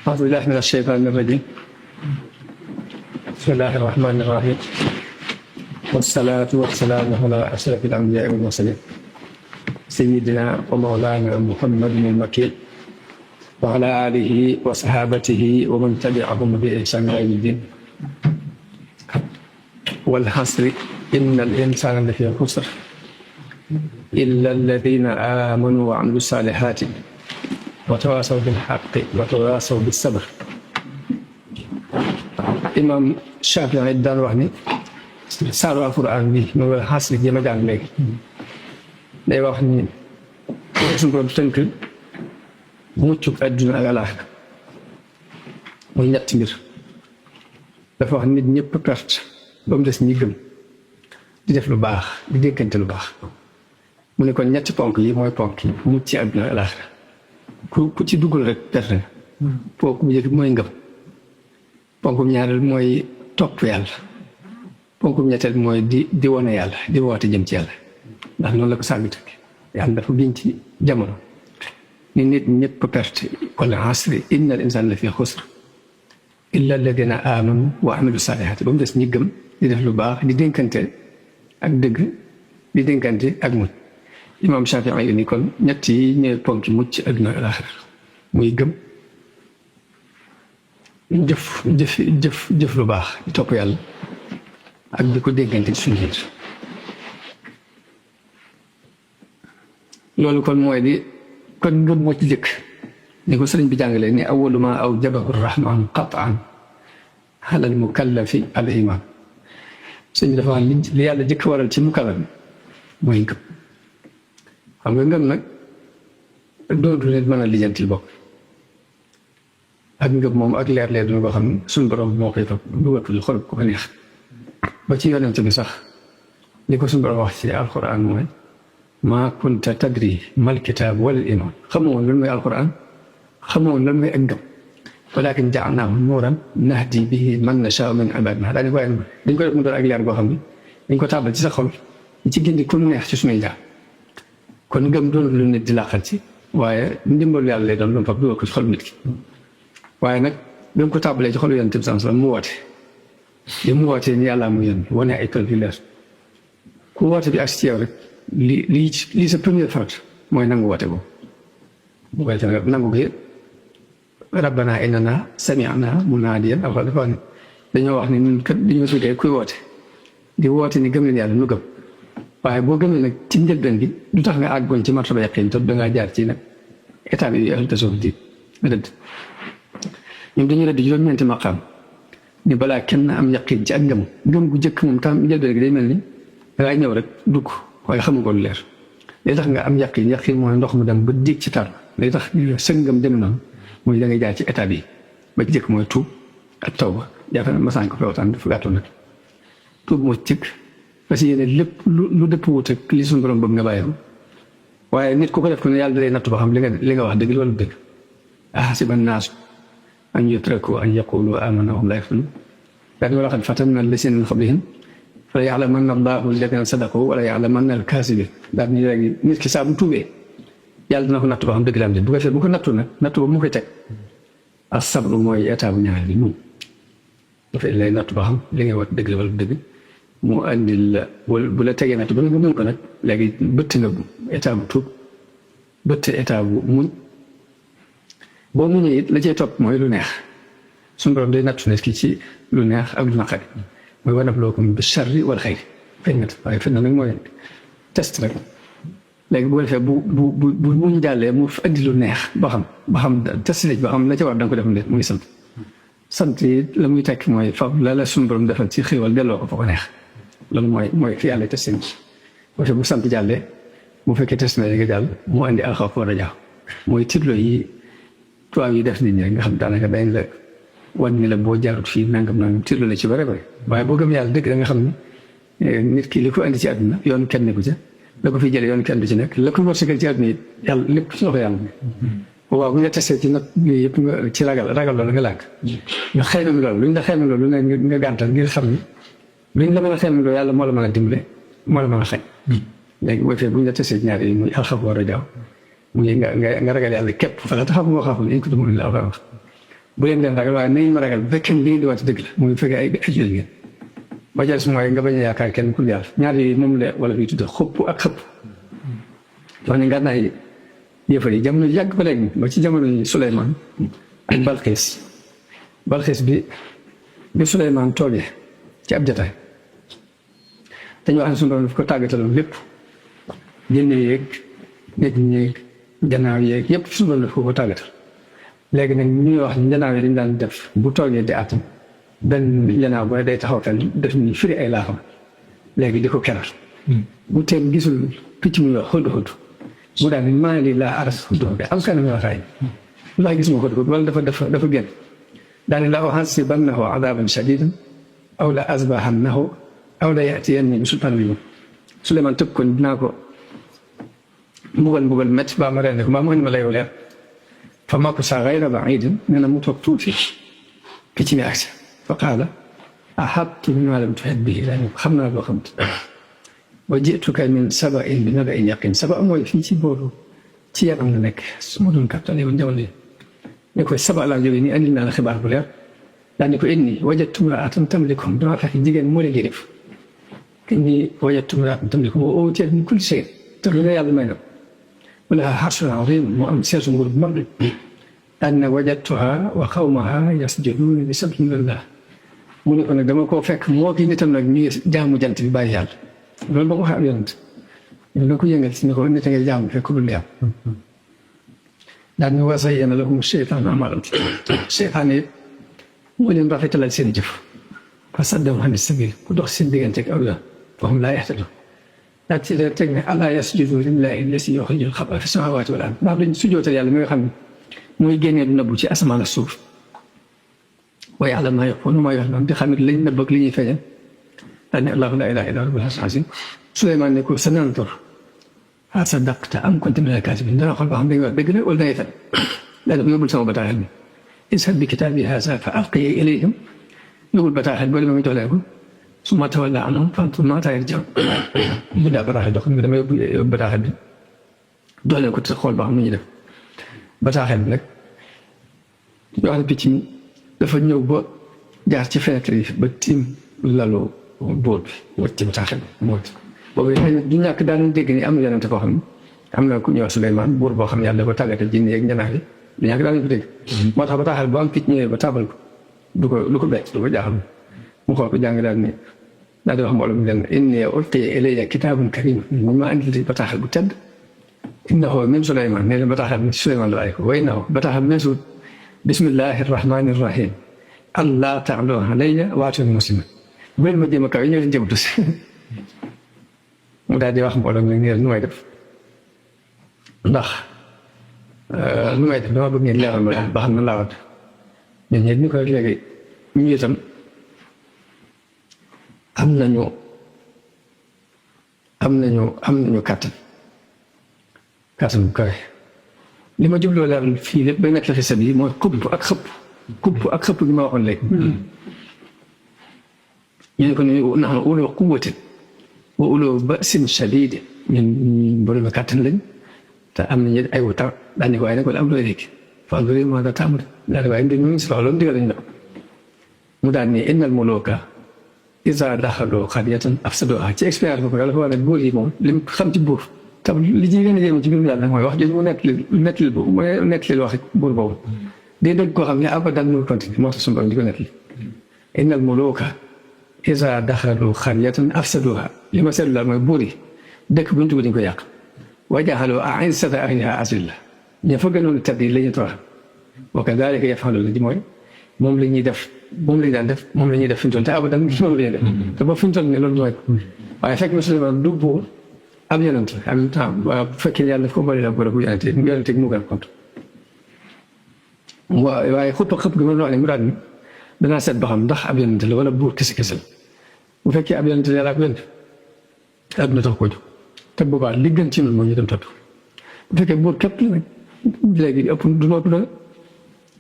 أعوذ بالله من الشيطان الرجيم. بسم الله الرحمن الرحيم. والصلاة والسلام على أشرف الأنبياء والمرسلين سيدنا ومولانا محمد المكين وعلى آله وصحابته ومن تبعهم بإحسان إلى يوم الدين. والحصر إن الإنسان لفي خسر إلا الذين آمنوا وعملوا الصالحات وتواصوا بالحق وتواصوا بالصبر. Imam Shaafi'i daan wax ni saaru alquran bi mooy xasri ji ma jàng léegi day wax ni suñu borom tënk muccuk àdduna ak alaaxira muy ñetti mbir. dafa wax nit ñëpp perte ba mu des ñi gëm di def lu baax di dénkante lu baax. mu ne kon ñetti ponk yi mooy ponk yi mucc ci àdduna ak alaaxira ku ci duggul rek perte nga. ponk bu njëkk mooy ngëm. ponkum ñaareel mooy topp yàlla. ponkum ñetteel mooy di wone yàlla di woote jëm ci yàlla ndax noonu la ko sàmmi tënk yàlla dafa biñ ci jamono ni nit ñëpp perte wala asri inna al insana la fi xusr illa alladina amanu wa amilu salihaati ba mu des ñi gëm di def lu baax di dénkante ak dëgg di dénkante ak mucc. Imam Shaafi'i ni kon ñett yi ñooy ponk mucc àdduna ak aaxira muy gëm jëf lu baax di topp yàlla ak di ko déggante ci suñu biir. loolu kon mooy di kon ngëm moo ci jëkk ni ko sëriñ bi jàngalee ni awwalu ma awjabahu rahman qat'an ala al mukallafi al iman. sëriñ bi dafa wax li yàlla jëkk waral ci mukallaf mooy ngëm. xam nga ngëm nag dootu leen mën a lijjantil bokk ak ngëm moom ak leer dina ko xam ne suñu borom moo koy topp dugatul xol ko neex ba ci yonent bi sax li ko suñu borom wax ci alquran mooy maa kunta tadri mal kitaab wala iman. xamoon lan mooy alquran xamoon lan mooy ak ngëm walakin ja'alnaahu nuuran nahdi bihi man nashaa'u min ibaadinaa dañu koy dañ ko def mu doon ak leer goo xam ne dañ ko tàbbal ci sa xol ci gindi ku neex ci suñuy jaar. kon ngëm doon lu nit di làqal ci waaye ndimbalu yàlla lay doon lu mu fab dugal ko ci xol nit ki. waaye nag bi mu ko tàbbalee ci xolu yonent bi sallallahu alayhi wasallam mu woote li mu wootee ni yàllaa mu yónni wane ay preuve yu leer ku woote bi ak ci yow rek lii sa première farat mooy nangu woote boobu. bu ko defee nangu gi rabbana innana sami'na munaadiyan dafa wax ne dañoo wax ni ñun kat dañoo tuddee kuy woote di woote ni gëm leen yàlla nu gëm waaye boo gëmee nag ci njëlbeen gi du tax nga àggoon ci martaba yaqiin te dangaa jaar ci nag état bi ahlu tasawuf di rëdd. ñoom dañuy rëdd juróom-ñeenti maqaam ni balaa kenn am yaqiin ci ak ngëm gu jëkk moom tam njëlbeen gi day mel ni dangaa ñëw rek dugg waaye xamu ko lu leer. day tax nga am yaqiin mooy ndox mu dem ba diig ci tar day tax sëg ngëm dem noonu mooy da ngay jaar ci état bi ba ci jëkk mooy tuub ak tawba jafe na masaan ko fi waxtaan dafa gàttoon nag tuub moo ci parce que yéen lépp lu dëpp wut ak li suñu borom bëgg nga bàyyi ko waaye nit ku ko def ko ne yàlla da lay nattu ba xam li nga wax dëgg wala dëgg. ahasiba nnaasu an yutraku an yaqulu amanna wa hum laa yaftanuun daal wa laqad fatanna llaziina min qablihim fa ya'lamanna llaahu allaziina sadaqu wa la ya'lamanna al-kaasibiin daal ni léegi nit ki saa bu tuubee yàlla dina ko nattu ba xam dëgg la am bu ko defee bu ko nattu nag nattu ba mu koy teg as-sabru mooy état bu ñaareel bi moom dafay lay nattu ba xam li ngay wax dëgg la wala dëgg. mu andil la bu la tegee natt ba nga mën ko nag léegi bëtt nga état bu tuub bëtt état bu muñ boo muñee it la cay topp mooy lu neex suñu borom day nattu nit ki ci lu neex ak lu naqari mooy wa nabluukum bi sharri wal xayri fenn waaye fenn nag mooy test rek léegi bu ko defee bu muñ jàllee mu andi lu neex ba xam test la ba xam la ca war da nga ko def muy sant yi la muy tekk mooy fab la suñu borom defal ci xéwal delloo ko fa ko neex. loolu mooy fi yàlla testé bu sant jàllee bu fekkee testé na nga jàll mu andi alxawf wa rajaa mooy tirlo yi tubaab yi def nit ñi rek nga xam daanaka dañ la wan ni la boo jaarut fii nangam tirlo la ci bare bare waaye boo gëm yàlla dëgg da nga xam ne nit ki li ko andi ci àdduna yoon kenn nekku ca la ko fi jëlee yoon kenn du ci nekk la ko wërsëgal ci àdduna it yàlla lépp ci loxo yàlla waaw bu ñu la testé ci nag yooyu yëpp nga ci ragal loolu nga lànk nga xëymam loolu luñ la xëymam loolu nga gàntal ngir xam ni luñ la mën a xëymam loolu yàlla moo la mën a dimbale moo la mën a xëy léegi boo fee bu ñu la testé ci ñaar yi muy alxawf wa rajaa muy nga ragal yàlla képp fa la taxaw moo xaaful in kuntum mu'miniin la wax bu leen leen ragal waaye nañ ma ragal bu fekkee li ngeen di woote dëgg la muy fekkee ay jullit ngeen ba ca des mooy nga bañ a yaakaar kenn ku yàlla ñaar yi moom la wala fi tudde xupp ak xëpp wax ne ngànnaay yëfar yi jamono yàgg ba léegi ba ci jamono yi Suleymaan ak Balxiis bi Suleymaan toogee ci ab jataay dañu wax ne suñu doon daf ko tàggataloon lépp jënne yeeg nit ñeeg janaaw yeeg yëpp suñu doon daf ko tàggatal léegi nag ñuy wax janaaw yi dañ daan def bu toogee di atam benn janaaw ba day taxaw fenn def ni firi ay laaxam léegi di ko keral bu teel gisul picc muy wax xëdd mu daal ni maa lii laa aras xëdd am kanam waxaay lu tax gis ma xëdd wala dafa génn daal ni la u'azzibannahu azaaban shadiidan aw la azbahannahu aw la ya'tiyanni bi sultaan mubin Suleymaan tëb ko dinaa ko mbugal métti baa ma rende ko mbaa mu indi ma lay leer fa makasa ghayra ba'iidin nee na mu toog tuuti picc mi agsi fa qaala ahattu bimaa lam tuhit bihi xam naa loo xam wa ji'tuka min saba'in bi naba'in yaqiin saba mooy fii ci booru ci yaram la nekk su ma doon kaptale woon jamono yi ne ko saba laa jógee nii andil naa la xibaar bu leer daal ni ko inni wajadtu imra'atan tamlikuhum damaa fekk jigéen moo leen di def inni wajadtu imra'atan tamlikuhum wa uutiyat min kulli shay'in te lu ne yàlla may na wa lahaa 'arshun 'aziim mu am seesu nguur bu mag daal ne wajadtuhaa wa qawmahaa yasjuduuna li shamsi lillah mu ne ko nag dama koo fekk moo kii nitam nag ñuy jaamu jant bi bàyyi yàlla loolu ba ko waxee ab yonent loolu ko yëngal si ne ko nit a ngay jaamu fekk lu leer daal ne wa zayyana lahum shaytaanu a'maalahum seytaane yi moo leen rafetalal seen jëf fa saddahum ani sabiil ku dox seen diggante ak aw yoon fa hum laa yahtaduun daal ci la teg ne alaa yasjudu lillaahi llazii yuxrijul xab'a fi samaawaati wal ard ndax dañ sujjootal yàlla mi nga xam ne mooy génnee lu nëbbu ci asamaan ak suuf wa ya'lamu maa yuxfuuna wa maa yu'linuun di xam ne lañ nëbb ak li ñuy feeñal daal ne allaahu laa ilaaha illaa huwa al-'aliyyul 'aziim Suleymaan ne ko sananzur hal sadaqta am kunta mina al-kaazibiin dana xool ba xam dañuy wax dëgg la wala dangay fen daal ko yóbbul sama bataaxal bi izhab bi kitaabii haazaa fa alqihi ilayhim yóbbul bataaxal boo demee nga jox leen ko summa tawallaa anhum fanzur maadaa yarji'uun bu daa bataaxal jox nga dama yóbbu bataaxal bi jox leen ko te xool ba xam nu ñuy def bataaxal bi nag yoo xam ne picc mi dafa ñëw ba jaar ci fenêtre yi ba tiim lalu buur bi wàcc ci bataaxal bi moo boobu du ñàkk daanañ dégg ni am na yonente boo xam ne am na ku ñuy wax Suleymaan buur boo xam ne yàlla dafa tàggatal jinne yeeg njanaaw yi du ñàkk daanañ ko dégg moo tax bataaxal bu am picc ñëwee ba tabal ko du ko bett du ko jaaxal mu xool ko jàng daal ni daal di wax mbooloo mi leen inni ulqiya ilayya kitaabun kariim ñu ma andil bataaxal bu tedd innahu min Suleymaan nee na bataaxal mi Suleymaan la bàyyi ko wa innahu bataaxal meesuut bismillahi rahmaani rahim allaa ta'lu alayya waatuni muslimin bu leen ma jéem a kaw yi ñëw leen jëmatu si mu daal di wax mbooloo mi nii nu may def ndax nu may def dama bëgg ngeen leeral ma ba xam na laa wat ñun ñëpp ñu ko léegi ñu itam am nañu kàttan bu kawe li ma jubloo leeral fii lépp bay nekk la xisa bi mooy kubb ak xëpp gi ma waxoon léegi ñu ne ko ni nahnu uluu quwwatin wa uluu ba'sin shadiidin ñun borom kàttan lañ te am nañu ay wutar daañu ko waaye nag wala am looy léegi fanzur maadaa ta'maluun daal waaye ñu ngi si loxo loolu digal nañu la mu daal ni innal muluuka izaa daxaluu qaryatan afsaduuhaa ci expérience boobu dafa war a buur yi moom li mu xam ci buur tam li ci gën a yéeme ci mbirum yàlla mooy wax jooju mu nettali wax buur boobu day doon koo xam ne abadan mu continue moo tax suñu borom di ko nettali innal muluuka izaa daxaluu qaryatan afsaduuhaa li ma seetlu daal mooy buur yi dëkk bu ñu dugg dañu ko yàq wa ja'aluu a'izzata ahlihaa azillah ña fa gënoon a tedd yi la ñuy toroxal wa kazaalika yaf'aluun ji mooy moom la ñuy def moom la ñu daan def moom la ñuy def fi ñu toll te abadan moom la ñuy def te ba fi ñu toll nii loolu mooy waaye fekk na Suleymaan du buur ab yonent la en même temps bu fekkee yàlla daf ko bëri la bu yonent mu gën a compte waaye xëpp gi ma doon wax ne mu daal ni danaa seet ba xam ndax ab yonent la wala buur kese la bu fekkee ab yonent la yàlla ak yonent àdduna tax koo jóg te boobaa li gën ci ñun mooy ñu dem topp bu fekkee buur képp la nag léegi ëpp du nopp dara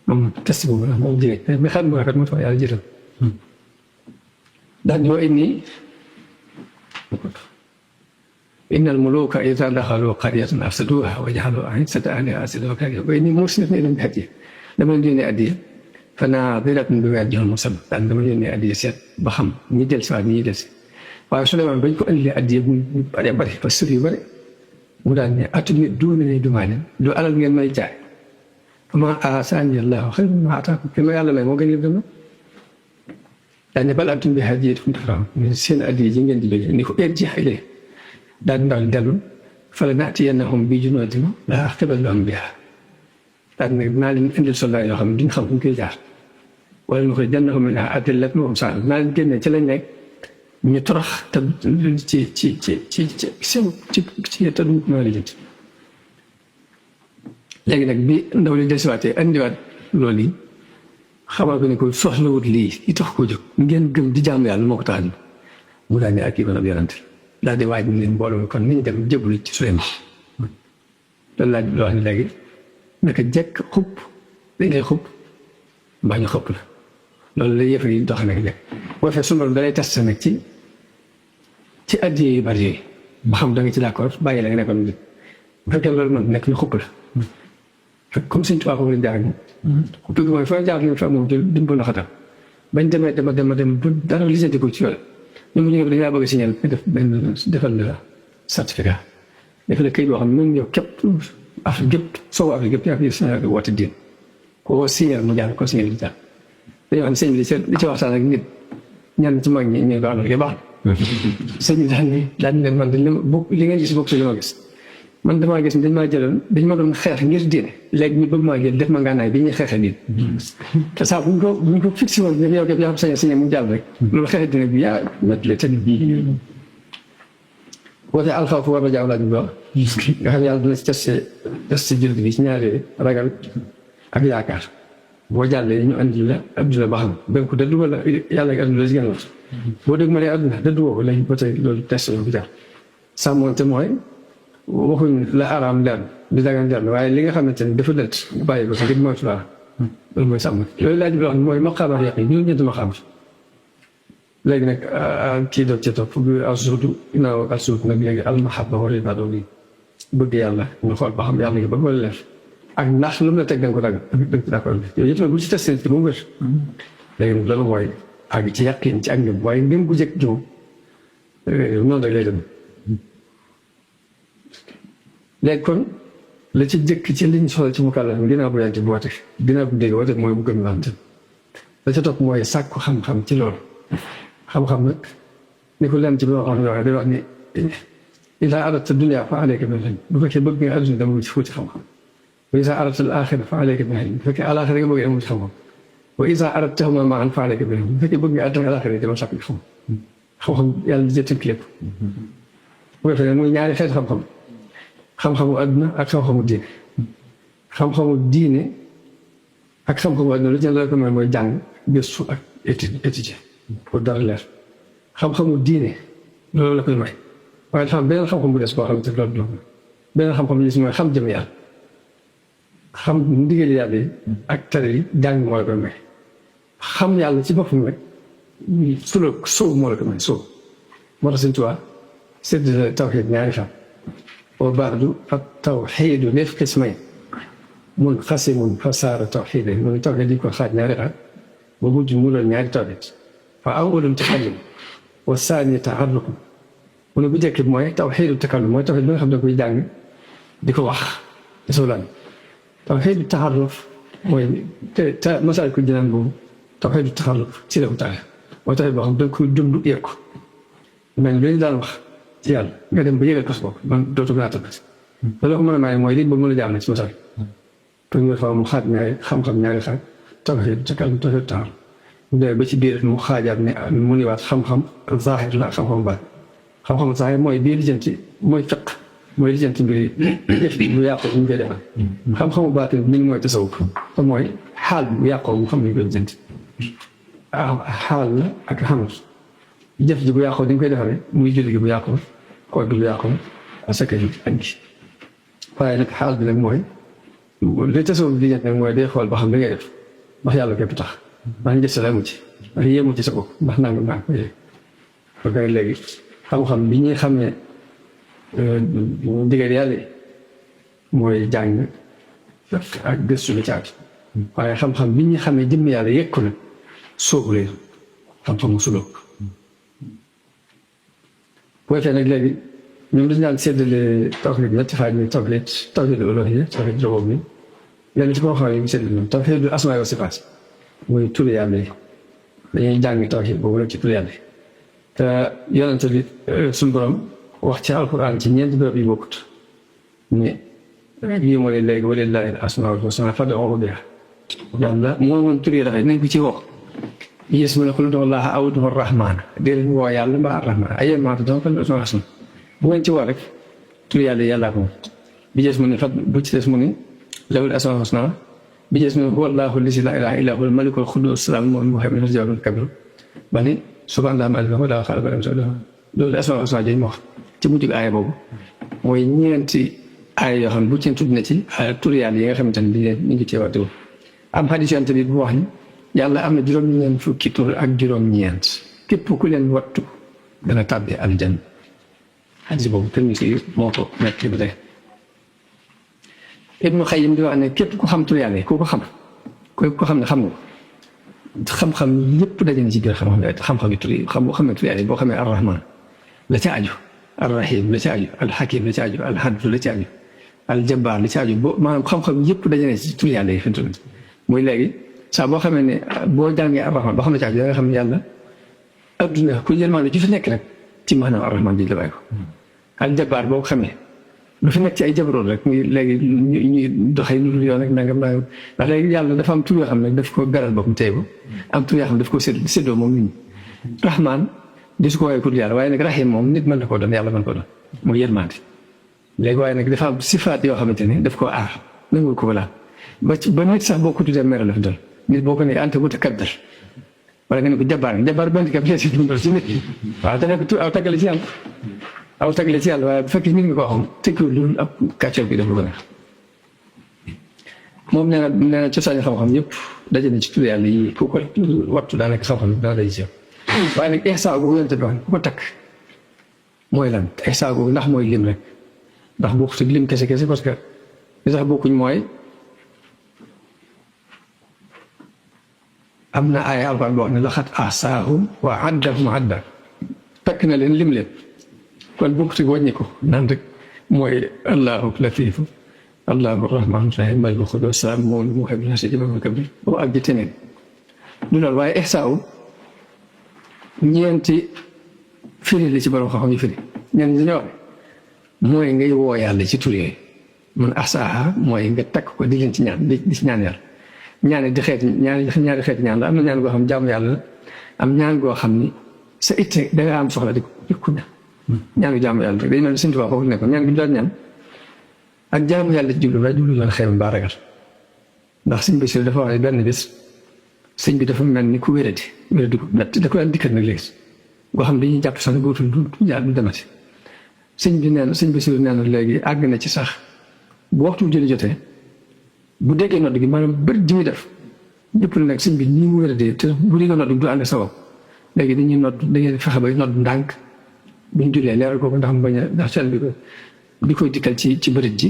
moom test boobu la moom jigéen mais xam nga rafet moo tax yàlla jiital daal di inni innal muluuka izaa daxaluu qaryatan afsaduuhaa wa ja'aluu a'izzata ahlihaa azillatan wa innii mursilatun ilayhim bi hadiyya dama leen di yónnee addiya فناظرة بوجه المصب daan dama yónnee addiya seet ba xam ñi del si waat ñi del si waaye Souleymane bañ ko indilee addiya bu bare bare parce que yu bare mu daan ne atumi duuna ne dumaa leen du alal ngeen may jaay ma asaani allahu xayrun mimmaa ataakum ki ma yàlla may moo gën yëpp daan ne bal antum bi hadiyatikum tafrahuun seen addiya ji ngeen di bëgg ni ko irji' ilayhim daan ndaw dellu falana'tiyannahum bi junuudin laa qibala lahum bihaa daan ne dinaa leen indil soldat yoo xam ne duñ xam fu ñu koy jaar wala nuxrijannahum minhaa adillatan wa hum saa'iruun dinaa leen génne ci lañ nekk ñu torox te ci te duñ ko mën a lijjanti léegi nag bi ndaw li desiwaatee andiwaat loolu yi xamal ko ne ko soxlawut lii li tax koo jóg ngeen gëm di jaamu yàlla moo ko tax a mu daal ne ak kii kon ab yonent daal di waaj leen mbooloo kon nañu dem jébbalu ci Suleymaan loolu laaj bi wax ne léegi naka jekk xupp dañ lay xupp mbaa ñu xupp la loolu la yëf yi dox nag jekk boo fee sunu da lay testé nag ci addiya yu bari yooyu ba xam da nga ci d'accord bàyyi la nga nekkoon nit bu fekkee loolu noonu nekk ñu xupp la fekk comme Sëñ Tuubaa foofu lañ jaar ñu xupp gi mooy fa jaar ñu fa moom dimbal na xatam bañ demee dema dem ba dara lijjanti ko ci yoon ñu mu ñu dañ laa bëgg a signal def benn defal la certificat def la këyit boo xam ne même yow képp Afrique gépp soowu Afrique gépp yaa fi Sénégal woote diin koo signal mu jaar ko signal di jaar dañoo xam ne sëñ bi di ci waxtaan ak nit ñan ci mag ñi ñu baax na baax sëñ bi daan leen man dañ bokk li ngeen gis bokk si li ma gis man damaa gis dañ maa jëloon dañ ma doon xeex ngir diine léegi ñu bëgg maa jël def ma ngànnaay bi ñuy xeexee diine te saa buñ ko fixé woon yow képp yaa xam sañ mu jàll rek loolu xeexee diine bi yaa méttle te bii wootee alxawfu war a jaaw laaj bi wax nga xam yàlla dina ci testé jullit bi ci ñaari ragal ak yaakaar boo jàllee ñu andi la adduna ba xam ba ko dëddu wala yàlla ak adduna la si gën a wax boo dégg ma ne adduna dëddu woo ko léegi ba tey loolu testé bi jar sàmmoonte mooy waxuñ la araam leer di dagan leer waaye li nga xamante ne dafa lënt bàyyi ko ngir moytu laa loolu mooy sàmm loolu laaj bi wax mooy maqaama yaqin ñu ñeenti maqaam léegi nag kii doog ci topp bi alsuudu ginnaaw alsuud nag léegi almahabba wa ridaa doog yi bëgg yàlla ñu xool ba xam yàlla nga bëgg wala leer ak ndax lu mu la teg da nga ko dagal dëgg d'accord yooyu yëpp nag bu ci testé ci ba mu wér léegi nag loolu mooy àgg ci yaqin ci ak ngëm waaye ngëm gu jëkk jiw noonu rek lay dem léegi kon la ci jëkk ci liñ soxla ci mukallaf ginnaaw bu yàgg bu woote ginnaaw bu dégg woote mooy bu gëm lante la ca topp mooy sàkku xam-xam ci loolu xam-xam nag ni ko leen ci loo xam ne waxee day wax ni idaa aradta dunya fa alayka bil ilm bu fekkee bëgg nga adduna dama ci fuuti xam-xam wa idaa aradta al axira fa alayka bil ilm bu fekkee alaxira nga bëgg dama ci xam-xam wa idaa aradtahumaa ma'an fa alayka bil ilm bu fekkee bëgg nga adduna alaxira dama sàkku xam-xam yàlla di tënk lépp bu ko defee muy ñaari xeet xam-xam xam-xamu adduna ak xam-xamu diine xam-xamu diine ak xam-xamu adduna lu ci la ko mooy jàng gëstu ak étudier pour dara leer xam-xamu diine loolu la koy may waaye dafa am beneen xam-xam bu des boo xam ne loolu du beneen xam-xam li si mooy xam jëm yàlla xam ndigal yàlla yi ak tere yi jàng moo la koy may xam yàlla ci boppam rek suloo sóob moo la koy may sóob moo tax Sëñ Tuubaa sedd tawxiid ñaari xam wa baadu at tawxiidu lil qismayn munqasimun fa saara tawxiidan mu ne tawxiid di ko xaaj ñaari xaaj ba mujj mu doon ñaari tawxiid fa awwalun takallum wa saani taarruf mu ne bu njëkk bi mooy tawxiidu takallum mooy tawxiid bi nga xam ne koy jàng di ko wax te soo laan tawxiidu taarruf mooy te Masaalikul Jinaan boobu tawxiidu taarruf ci la ko taale mooy tawxiid boo xam ne da nga koy dund yëg ko mais lu ñu daan wax ci yàlla nga dem ba yëgal ko sa bopp man dootu gën a tabbati loolu ko mën a maye mooy lii ba mën a jaam na ci Masaalik première fois mu xaaj ñaari xam-xam ñaari xaaj tawxiid takallum tawxiid taarruf mu demee ba ci biir mu xaajaat ne mu niwaat xam-xam zaahir la xam-xam baat xam-xam zaahir mooy bii lijjanti mooy fiq mooy lijjanti mbir yi def bu yàqoo ñu koy defal xam-xamu baatin mi ngi mooy tasawuf te mooy xaal bu yàqoo mu xam ne ñu koy lijjanti xaal la ak xamal jëf ji bu yàqoo dañ koy defaree muy julli gi bu yàqoo koor gi bu yàqoo asaka ji ak gi waaye nag xaal bi nag mooy li tasawuf di lijjanti nag mooy day xool ba xam li ngay def ndax yàlla képp tax ndax njëst la mu ci ndax yéemu ci sa bopp ndax nangam naa ko yéeg ba kay léegi xam-xam bi ñuy xamee ndigal yàlla mooy jàng ak gëstu la caagi waaye xam-xam bi ñu xamee jëmm yàlla yëg ko nag soobu leen xam-xam mu sulóog bu defee nag léegi ñoom dañu daan séddale tawxiid ñetti xaaj muy tawxiid uluhiyya tawxiid rububiyya lenn ci koo xam ne ñu séddale ñoom tawxiid asmaa wa sifaat muy turu yàlla yi dañuy jàng tawxiid boobu rek ci turu yàlla yi te yonente bi suñu borom wax ci alquran ci ñeenti béréb yu bokkut ni yii moo leen léegi walillaahi al-asmaa'ul husnaa fad'uuhu bihaa yàlla moo moom tur yi rafet nañ ko ci woo yées mu ne qul ud'u llaaha aw ud'u rahmaana dee leen woo yàlla mbaa ar-rahmaan ayyamaa tad'uu falahu al-asmaa bu ngeen ci woo rek tur yàlla yàllaa ko moom bi jees mu ne bu ci des mu ne lahul asmaa'ul husnaa bi jees mu ne huwa llaahu llazii laa ilaaha illaa huwal malikul qudduus salaamul mu'minul jabbaarul kabiir ba ni subhaanallaahi maa xalaqa laa xalqa loolu asmaa'ul husnaa jooju ma wax ci mujj aaya boobu mooy ñeenti aaya yoo xam ne bu ci tudd na ci tur yàlla yi nga xamante ne ñu ngi teewaatoo am xadis yonent bi bu wax ni yàlla am na juróom-ñeent fukki tur ak juróom-ñeent képp ku leen wattu dana tàbbi aljanna xadis boobu Tirmisi moo ko nekk ba tey Ibnu Xayyim di wax ne képp ku xam tur yàlla yi ku ko xam ne xam nga xam-xam yëpp daje na ci biir xam-xam yi tur yi xam ne tur yàlla yi boo xamee ar-Rahmaan la ca aju ar-Rahiim la ca aju al-Hakiim la ca aju al-Adl la ca aju al-Jabbaar la ca aju boo maanaam xam-xam yëpp daje na ci tur yàlla yi fi mu toll muy léegi saa boo xamee ne boo jàngee ar-Rahmaan ba xam ne ca aju da nga xam ne yàlla adduna ku yërmande ju fi nekk rek ci maanaam ar-Rahmaan bi la bàyyi ko al-Jabbaar boo ko xamee lu fi nekk ci ay jabaroon rek muy léegi ñuy doxee lu dul yoon rek nangam ndax léegi yàlla dafa am tur yoo xam ne daf ko beral boppam tey ko am tur yoo xam ne daf ko séddoo moom nit ñi Rahmaan di su ko woowee pour yàlla waaye nag Rahiim moom nit mën na koo doon yàlla mën koo doon muy yërmande léegi waaye nag dafa am sifaat yoo xamante ne daf koo aar nangul ko balaa ba nit sax boo ko tuddee mer la fi dal nit boo ko ne anta mutakabbir wala nga ne ko jabaar benn kab leesi dundal ci nit waaw te nekk aw taggale ci yàlla aw taggale ci yàlla waaye bu fekkee nit nga ko xam tekkiwul lu ab kàccoor bi def lu ko neex moom nee na cosaani xam-xam yëpp daje na ci tudd yàlla yi ku ko wattu daanaka xam-xam dana day ci waaye nag ihsaa googu yonent bi wax ku ko takk mooy lan ihsaa googu ndax mooy lim rek ndax bokkut ak lim kese parce que li tax bokkuñ mooy am na ay alxuraan boo xam ne laqad ahsaahum wa addahum adda takk na leen lim leen kon bokkut ak wàññi ko naan rek mooy allahu latifu allahu rahmaanu rahiim malikul quddus salaam moom mu xeeb na si jëmale kabir boo ak ji teneen du loolu waaye ihsaa ñeenti firi li ci borom xam-xam yi firi ñenn ñi dañoo wax mooy ngay woo yàlla ci tur yooyu man ahsaaha mooy nga takk ko di leen ci ñaan di ci ñaan yàlla ñaari xeeti ñaan la am na ñaan goo xam jaamu yàlla la am ñaan goo xam ni sa itte da nga am soxla di ko ñaan ñaan gu jaamu yàlla rek dañu mel ni Sëñ Tuubaa foofu nekkoon ñaan gi ñu daan ñaan ak jaamu yàlla ci jublu waaye jublu woon xew mbaa ragal ndax sëñ Basiru dafa wax ne benn bés sëñ bi dafa mel ni ku wéradi ko da ko daan dikkat nag léegi boo xam dañuy jàpp sax ne bootul du demati sëñ Basiru nee na léegi àgg na ci sax bu waxtu julli jotee bu déggee nodd gi maanaam bëri ji muy def ñëpp ne nag sëñ bi nii mu wéradee te bu déggee nodd gi du ànd sabab léegi dañuy nodd dañuy fexe bay nodd ndànk buñ jullee leeral kooku ndax mu bañ a ndax seen bi koy dikkal ci bërit ji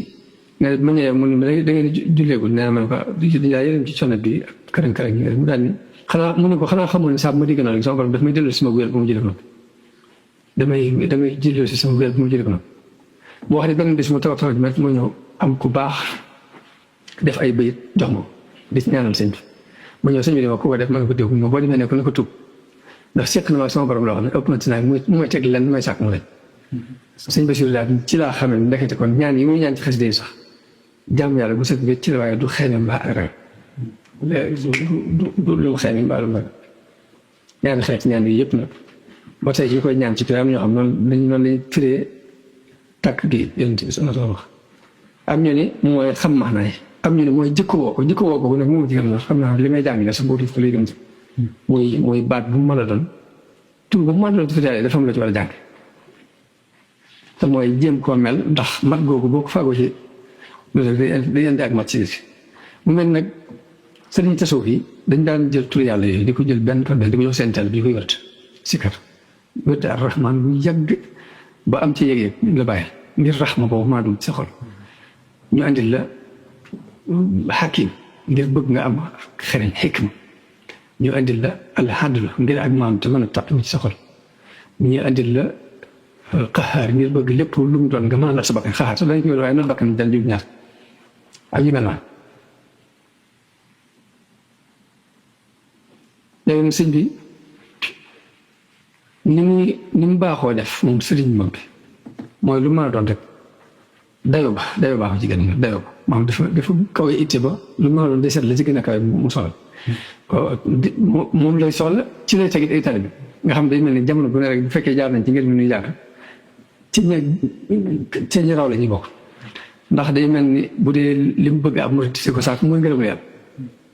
ne ma ñëwee mu ne da ngeen di julleegul nee na ma ne ko yaa yërëm ci sonnet bi ak kërën-kërën yi mu daal ni xanaa xamul ne saa bu ma dégg noonu rek sama borom daf may delloo si sama wér bu mu jëlee ko noonu damay jëloo si sama wér bu mu jëlee ko noonu boo xam ne benn bés mu taw ji ma ñëw am ku baax def ay bayit jox ma di ci ñaanal sëñ bi ma ñëw sëñ bi dama ku ko def ma nga ko dégg boo demee ne ko na ko tuub ndax seq na ma sama borom loo xam ne ëpp na ci naag mu may teg len may sàkk mu lañ sëñ Basiru daal ci laa xamee ndekete kon ñaan yi muy ñaan ci xasida yi sax jàmm yàlla bu set bi ci la waaye du xeeñ mbaa ak ragal du lu xeeñ mbaa lu ragal ñaan xeet ñaan yi yëpp nag ba tey ñu koy ñaan ci turam ñoo xam noonu lañ firee tàkk gi yonent bi sama wax am ñu ni mooy xam maanaam yi am ñu ni mooy jëkkoo ko nag moom jigéen xam naa li may jàng ne sax boo def ko lay gën mooy baat bu mu mën a doon tur bu mu mën a doon dafa am la ci war a jàng te mooy jéem koo mel ndax mat googu boo ko fàggoo ci loolu day indi ak mat ci mu mel nag sëriñ tasawuf yi dañ daan jël tur yàlla yooyu di ko jël benn par benn di ko jox seen tel bi di koy wërt sikar wërt ar-rahmaan bu yàgg ba am ci yëg-yëg la bàyyi ngir raxma boobu maa dugg ci sa xol ñu andil la xakim ngir bëgg nga am xereñ xikma ñu andil la alxadlu ngir ak maam te mën a tàpp ci sa xol ñu andil la qaxaar ngir bëgg lépp lu mu doon nga mën a not sa bakkan xaxaar sax dañ koy waaye not bakkan dal ju ñaar ak yu mel noonu léegi nag sëñ bi ni mu baaxoo def moom sëriñ moom bi mooy lu mën a doon rek dayo baaxu ci gën dayo ba maanaam dafa kawe itte ba lu mën a doon day seet la ci gën a kawe mu soxla moom lay soxla ci lay tegit ay tali bi nga xam day mel ni jamono bu ne rek bu fekkee jaar nañ ci ngir ñuy jaar ci ñi raw la ñuy bokk ndax day mel ni bu dee li mu bëgg am murid si ko saak mooy ngërëmu yàlla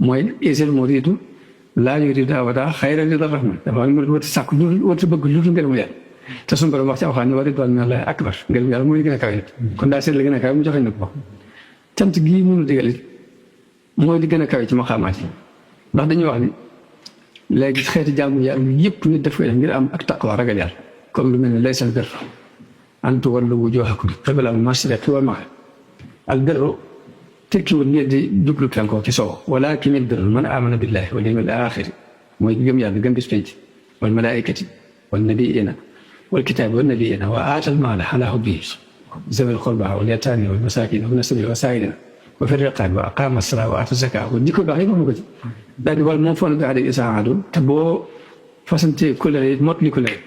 mooy isel muridu laa yuriidu abadan xayra rida rahman dafa murid wati sàkk wati bëgg lu dul ngërëmu yàlla te suñu borom wax ci alxuraan ne wa ridwaanu minallaahi akbar ngërëmu yàlla mooy li gën a kawe kon daa seet li gën a kawe mu joxe na ko cant gii mënu digal it mooy li gën a kawe ci maqaamaat yi ndax dañuy wax ni léegi xeeti jaamu yàlla yëpp nit daf koy def ngir am ak taqwa ragal yàlla comme lu mel ne laysal birru an tuwallu wujuuhakum qibala al-mashriqi wal maghrib al birru tekkiwul ngeen di jublu penkoo ci sow walaakinal birru man aamana billaahi wal yawmil aaxiri mooy gëm yàlla gëm bis penc wal malaaikati wan nabiyyiina wal kitaabi wan nabiyyiina wa aatal maala alaa hubbihi zawil qurbaa wal yataamaa wal masaakiina wabna sabiili wa saa'iliina wa fi riqaabi wa aqaama salaata wa aata zakaata kon jikko baax yi wax na ko ci daal di wal moom foog na bi ahdi izaa aahaduu te boo fasantee kóllëre it mot li kóllëre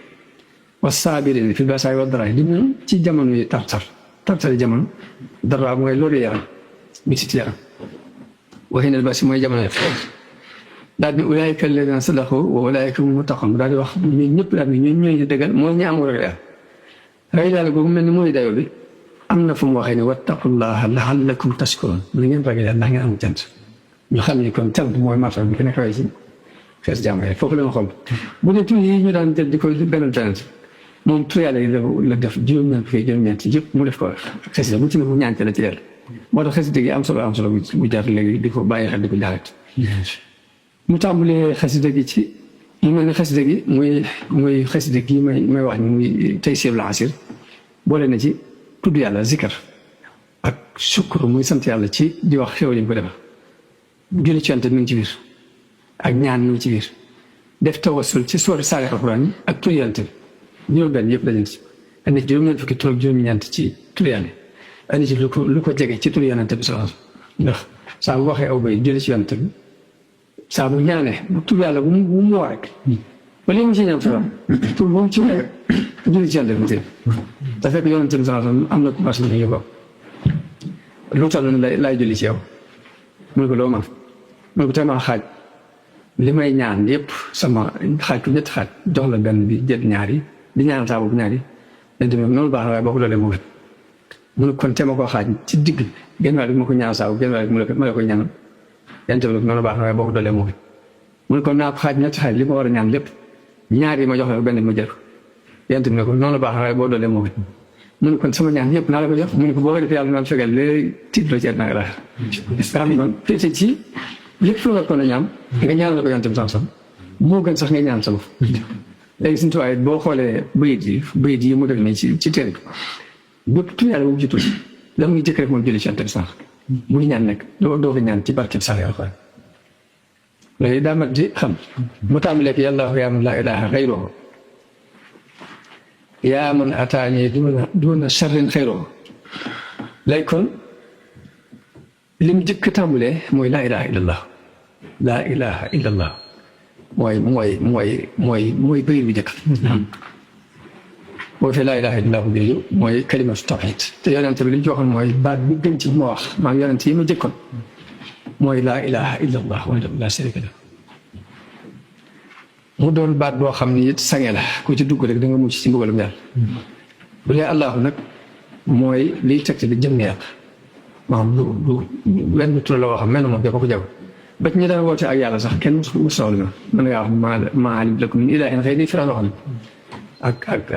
wa saabiriina fil ba'saa'i wad darraa'i di moom ci jamono yi tartari jamono dara mooy loolu yaram bi ci yaram waxi na basi mooy jamono daal di ulaa'ika allaziina sadaqu wa ulaa'ika humul muttaquun daal di wax ñun ñëpp daal di ñooy dëggal mooy ñi am ragal yàlla ragal yàlla googu mel ni mooy dayo bi am na fu mu waxee ne wattaqullaaha la'allakum tashkuruun na ngeen ragal yàlla ndax ngeen am cant ñu xam ne kon cant mooy martaba bi gën a kawe ci xeetu jaamu yàlla foofu la ma xool bu dee tur yi ñu daan jël di ko benn talent moom tur yàlla yi la def juróom-ñeent yëpp mu def ko xasida bu ci ne mu ñaante la ci yàlla moo tax xasida gi am solo bu jar léegi di ko bàyyi xel di ko jaaret mu tàmbalee xasida gi ci mu mel ne xasida gi muy xasida gi may wax ni muy Taysiirul Asiir boole na ci tudd yàlla zikar ak sukkur muy sant yàlla ci di wax xew li mu ko defal julli ci Yonent mi ngi ci biir ak ñaan mi ngi ci biir def tawassul ci soori saari alxuraan yi ak tudd Yonent bi juróom-benn yëpp dañu ci andi ci juróom-ñeent fukki tur ak juróom-ñeent ci tudd yàlla andi ci lu ko jege ci tudd Yonent bi sallallahu alayhi wasallam ndax saa bu waxee aw bay julli ci Yonent bi saa bu ñaanee bu tudd yàlla bu mu woo rek ba léegi mu ci ñaan salaam tur bu mu ci woo julli ci Yonent bi tey te fekk Yonent bi sallallahu alayhi wasallam am na commencé ñu ngi bokk lu toll lay julli ci yow mu ne ko loo man mu ne ko tey xaaj li may ñaan yëpp sama xaaj ko ñetti xaaj jox la benn bi jël ñaar yi di ñaan saa boobu ñaar yi dañ demee noonu baax na waaye boo ko doolee mu gën mu ne kon te ma koo xaaj ci digg genn wàll bi ma ko ñaan saa boobu genn wàll bi ma la koy ñaanal yan tamit noonu baax na waaye boo ko doolee mu gën mu ne kon naa ko xaaj ñetti xaaj li ma war a ñaan lépp ñaar yi ma jox la benn bi ma jël ko yan tamit ne ko noonu baax na waaye boo doolee mu gën mu ne kon sama ñaan yëpp naa la ko jox mu ne ko boo ko defee yàlla naa la fegal léegi tiitloo ci àddina ak laaxira xam nga féete ci lépp lu nga ko ñaan nga ñaanal ko Yonent bi sax moo gën sax nga ñaan sa bopp léegi suñu tuwaay boo xoolee bayit yi mu def nii ci téere bi bépp tur yàlla bu mu ci tudd la muy jëkk rek moom julli ci Yonent bi sax muy ñaan nekk doo ko ñaan ci barkeb sax alxuraan léegi daa mat di xam mu tàmbalee ko yàlla yaa man laa ilaaha xayruhu yaa man ataani duuna sharrin xayruhu léegi kon lim jëkk tàmbalee mooy laa ilaha illallah laa ilaha illallah mooy bayit bi jëkk boo fee laa ilaha illallah jooju mooy kalimatu tawhid te yonent bi li ñu ci waxoon mooy baat bi gën ci ma wax maa ngi yonent yi ma jëkkoon mooy laa ilaha illallah wahdahu laa sharika lahu mu doon baat boo xam ni it sange la ku ci dugg rek da nga mucc ci mbugalum yàlla bu dee allahu nag mooy liy tegte di jëm yàlla maanaam lu wenn tur la woo xam mel na moom dafa ko jago ba ci ñi daan woote ak yàlla sax kenn mu soxla mën ngaa wax maa alimtu lakum min ilaahin ghayrii Firawna wax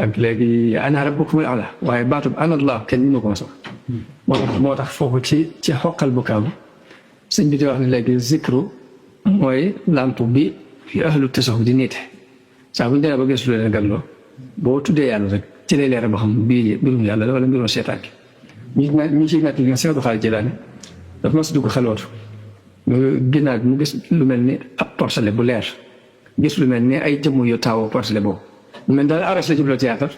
ak léegi ana rabbukumul a'laa waaye baatub ana allah kenn ñu ma ko ma sox moo tax foofu ci xoqal bu kaabu sëñ bi di wax ne léegi zikru mooy lamp bi fi ahlu tasawuf di niite saa bu ñu demee ba gis lu leen gàlloo boo tuddee yàlla rek ci lay leer ba xam bii mbirum yàlla la wala mbirum seetaan ñu ciy natt li nga Seex Abdul Xaadir Jilaani dafa mas dugg xalwatu ginnaaw bi mu gis lu mel ni ab porcelaine bu leer gis lu mel ni ay jëmm yu taawoo porcelaine boobu mu mel daal aras la jubloo théâtre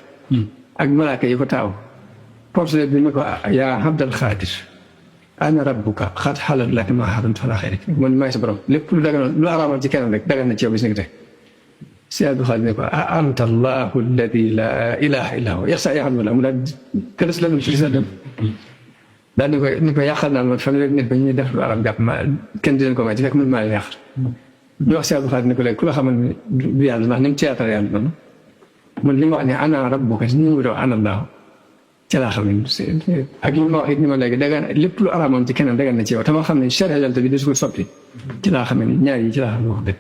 ak malaaka yi ko taaw porcelaine bi ne ko yaa Abdal Xaadir ana rabbuka xat xalat laka ma haramta ala xayrik man maay sa borom lépp lu daganoon lu araamoon ci keneen rek dagan na ci yow bis ni tey si Abdul Xaadir ne ko anta allahu alladi la ilaha illa huwa yax saa yaxam la mu daal kërës la ci sa dem daal ni ko yàqal naa ma fan rek nit ba ñuy def lu araam jàpp ma kenn di leen ko may ci fekk man maa leen yàq ñu wax si Abdul Xaadir ne ko léegi ku la xamal ne du yàlla ndax ni mu théâtre yàlla noonu man li ma wax ne ana rabbuka si ñu ngi doon ana allahu ci laa xam ne ak li ma wax it ni ma léegi dagan lépp lu araamoon ci keneen dagan na ci yow te ma xam ne charia yàlla bi da su ko soppi ci laa xam ne ñaar yi ci laa xam ne wax dëgg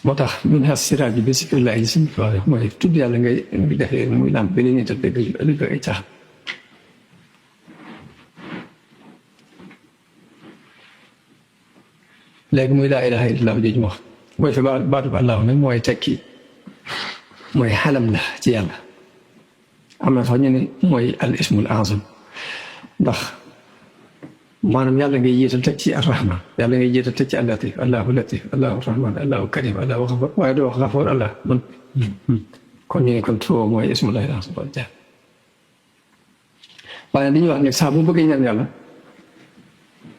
moo tax min has siraaj bi zikrillah yi suñu wax rek mooy tudd yàlla ngay defee muy làmp bi li ñuy tëdd dëgg ay caax léegi muy laa ilaha illallah jooju wax mooy fi baatub allahu nag mooy tekki mooy xalam la ci yàlla am na sax ñu ne mooy al ismul azam ndax maanaam yàlla ngay jiital teg ci arrahman yàlla ngay jiital teg ci allatif allahu latif allahu rahman allahu karim allahu xafoor waaye doo wax xafoor allah man kon ñu ne kon tuwo mooy ismullahi azam wal jahl waaye li ñuy wax ne saa bu bëggee ñaan yàlla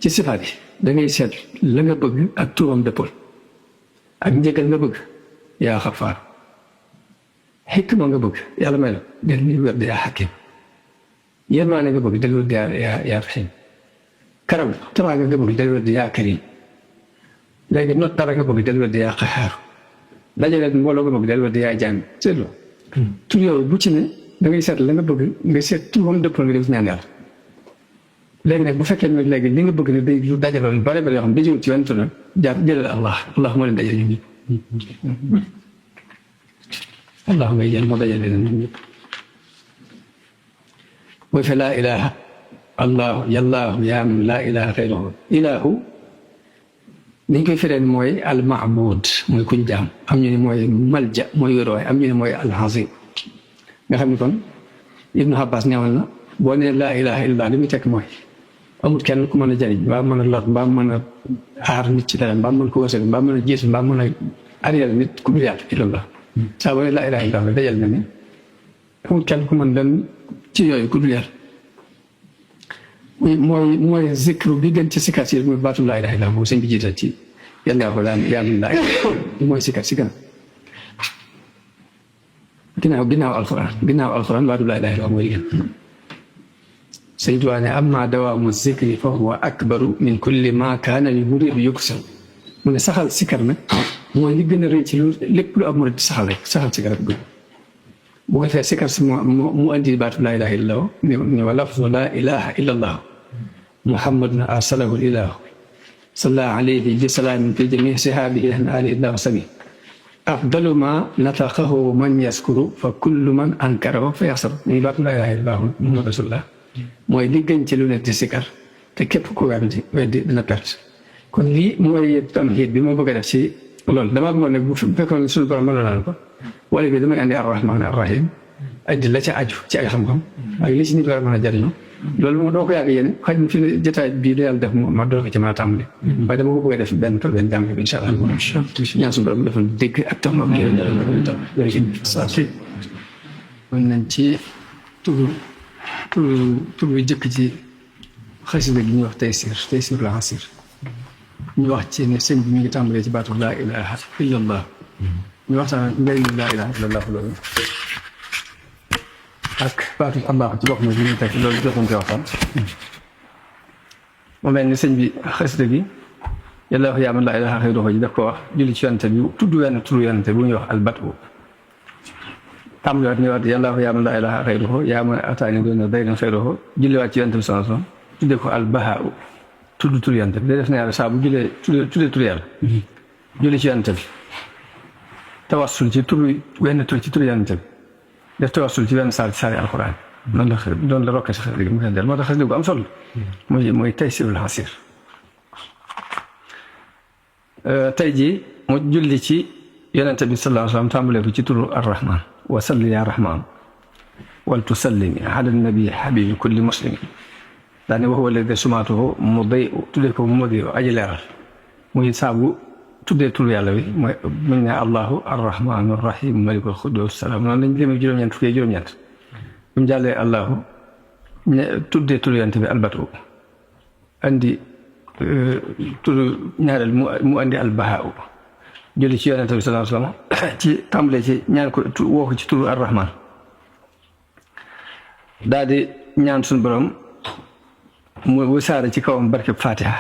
ci sifaat yi da ngay seet la nga bëgg ak turam dëppal ak njëgal nga bëgg yaa xafaar xikma nga bëgg yàlla may la del ni wér de yaa xakim yërmaane nga bëgg del wér de yaa rahim karam teraanga nga bëgg del wér de yaa karim léegi not dara nga bëgg del wér de yaa qahaar dajale mbooloo nga bëgg del wér de yaa jaami seetlu tur yooyu bu ci ne da ngay seet la nga bëgg nga seet turam dëppal nga def ñaan yàlla léegi nag bu fekkee ne léegi li nga bëgg ne day lu dajaloo lu bare bare yoo xam ne dajewul ci wenn tur nag jaar jëlal allah moo leen dajale ñun ñëpp allah ngay jël moo dajale leen ñun ñëpp mooy fa laa ilaha allahu yallaahu yaa man laa ilaha xayruhu ilahu niñ koy fireen mooy al maabud mooy kuñ jaam am ñu ne mooy malja mooy wéruwaay am ñu ne mooy al azim nga xam ne kon ibnu abbas neewal na boo nee laa ilaha illallah li muy tekk mooy amul kenn ku mën a jëriñ mbaa mën a lor mbaa mën a aar nit ci dara mbaa mën ko wërsëg mbaa mën a jiitu mbaa mën a arrière nit ku dul yàlla illallah saa boo nee laa ilaha illallah dajal na ne amul kenn ku mën leen ci yooyu ku dul yàlla mooy zikru bi gën ci sikkat yi mooy baatu laa ilaha illallah boobu sëñ bi jiital ci yàlla ko daan yaa min laa mooy sikkat si gën ginnaaw alquran baatu laa ilaha illallah mooy gën sëñ Tuubaa ne amma dawaamu zikri fa huwa akbaru min kulli ma kaana li murid yuksar mu ne saxal sikar nag mooy li gën a rëy ci lu lépp lu ab murid di saxal rek saxal sikar rek bu ko defee sikar si mu andi baatu laa ilaha illallah ne wa lafzu laa ilaha illallah muhammadun arsalahu ilahu salla alayhi bi salaamin fi jami sihaabihi an ali illah sami afdalu ma nataqahu man yaskuru fa kullu man ankarahu fa yaxsar muy baatu laa ilaha illallah muhammad rasulullah mooy li gën ci lu nekk di sikar te képp ku weddi dina perte kon lii mooy tamhiid bi ma bëgg a def ci loolu damaa bëggoon ne bu fekkoon suñu borom mënoon naa ko wala bi damay andi arrahmaan arrahim andi la ca aju ci ay xam-xam ak li ci nit war a mën a jëriñoo loolu moom doo ko yàgg yéen xëy na fi ne jotaay bii da yàlla def ma door ko ci mën a tàmbali waaye dama ko bëgg a def benn jàng bi incha allah ñaan suñu borom defal dégg ak tax ma mën nañ ci tur bi jëkk ci xasida gi ñuy wax Taysirul Asir ñu wax ci ne sëñ bi mi ngi tàmbalee ci baatu laa ilaha illallah ñu waxtaan njëriñ laa ilaha illallah loolu ak baatu allah ci bopp na bi ñu teg loolu jotoon ci waxtaan mu mel ni sëñ bi xasida gi yàlla wax yaa man laa ilaha xayruhu ji daf ko wax julli ci yonente bi tudd wenn turu yonente bu ñuy wax albatu tàmbaliwaat ñëwaat yàlla yaa man laa ilaaha xayruhu yaa man ataani doona dayrin xayruhu julliwaat ci yonent bi sallallahu alayhi wa sallam tuddee ko albahaa tudd tur yonent bi day def na yàlla saa bu tuddee tur yàlla julli ci yonent bi tawassul ci tur wenn tur ci tur yonent bi def tawassul ci wenn saar ci saari alquran noonu la rokkee si xasida gi mu koy del moo tax xasida gu am solo mooy Taysirul Asir tey jii mu julli ci yonent bi sallallahu alayhi wa sallam tàmbalee ko ci turu arrahman wa salli ya rahman wal tusallimi ala nabi habibi kulli muslimin daane wax wala de sumaatuhu mu day tuddee ko mu di aji leeral muy saabu tuddee tur yàlla bi mooy muñ ne allahu arrahmanu rahim malikul xudus salaam noonu lañ demee juróom-ñeent fukki juróom-ñeent bu mu jàllee allahu tuddee tur yonent bi albatu andi tur ñaareel mu andi albahau julli ci yonent bi sallallahu alayhi wasallam ci tàmbalee ci ñaan ko woo ko ci turu arrahman daal di ñaan suñu borom mu wasaare ci kawam barkeb fatiha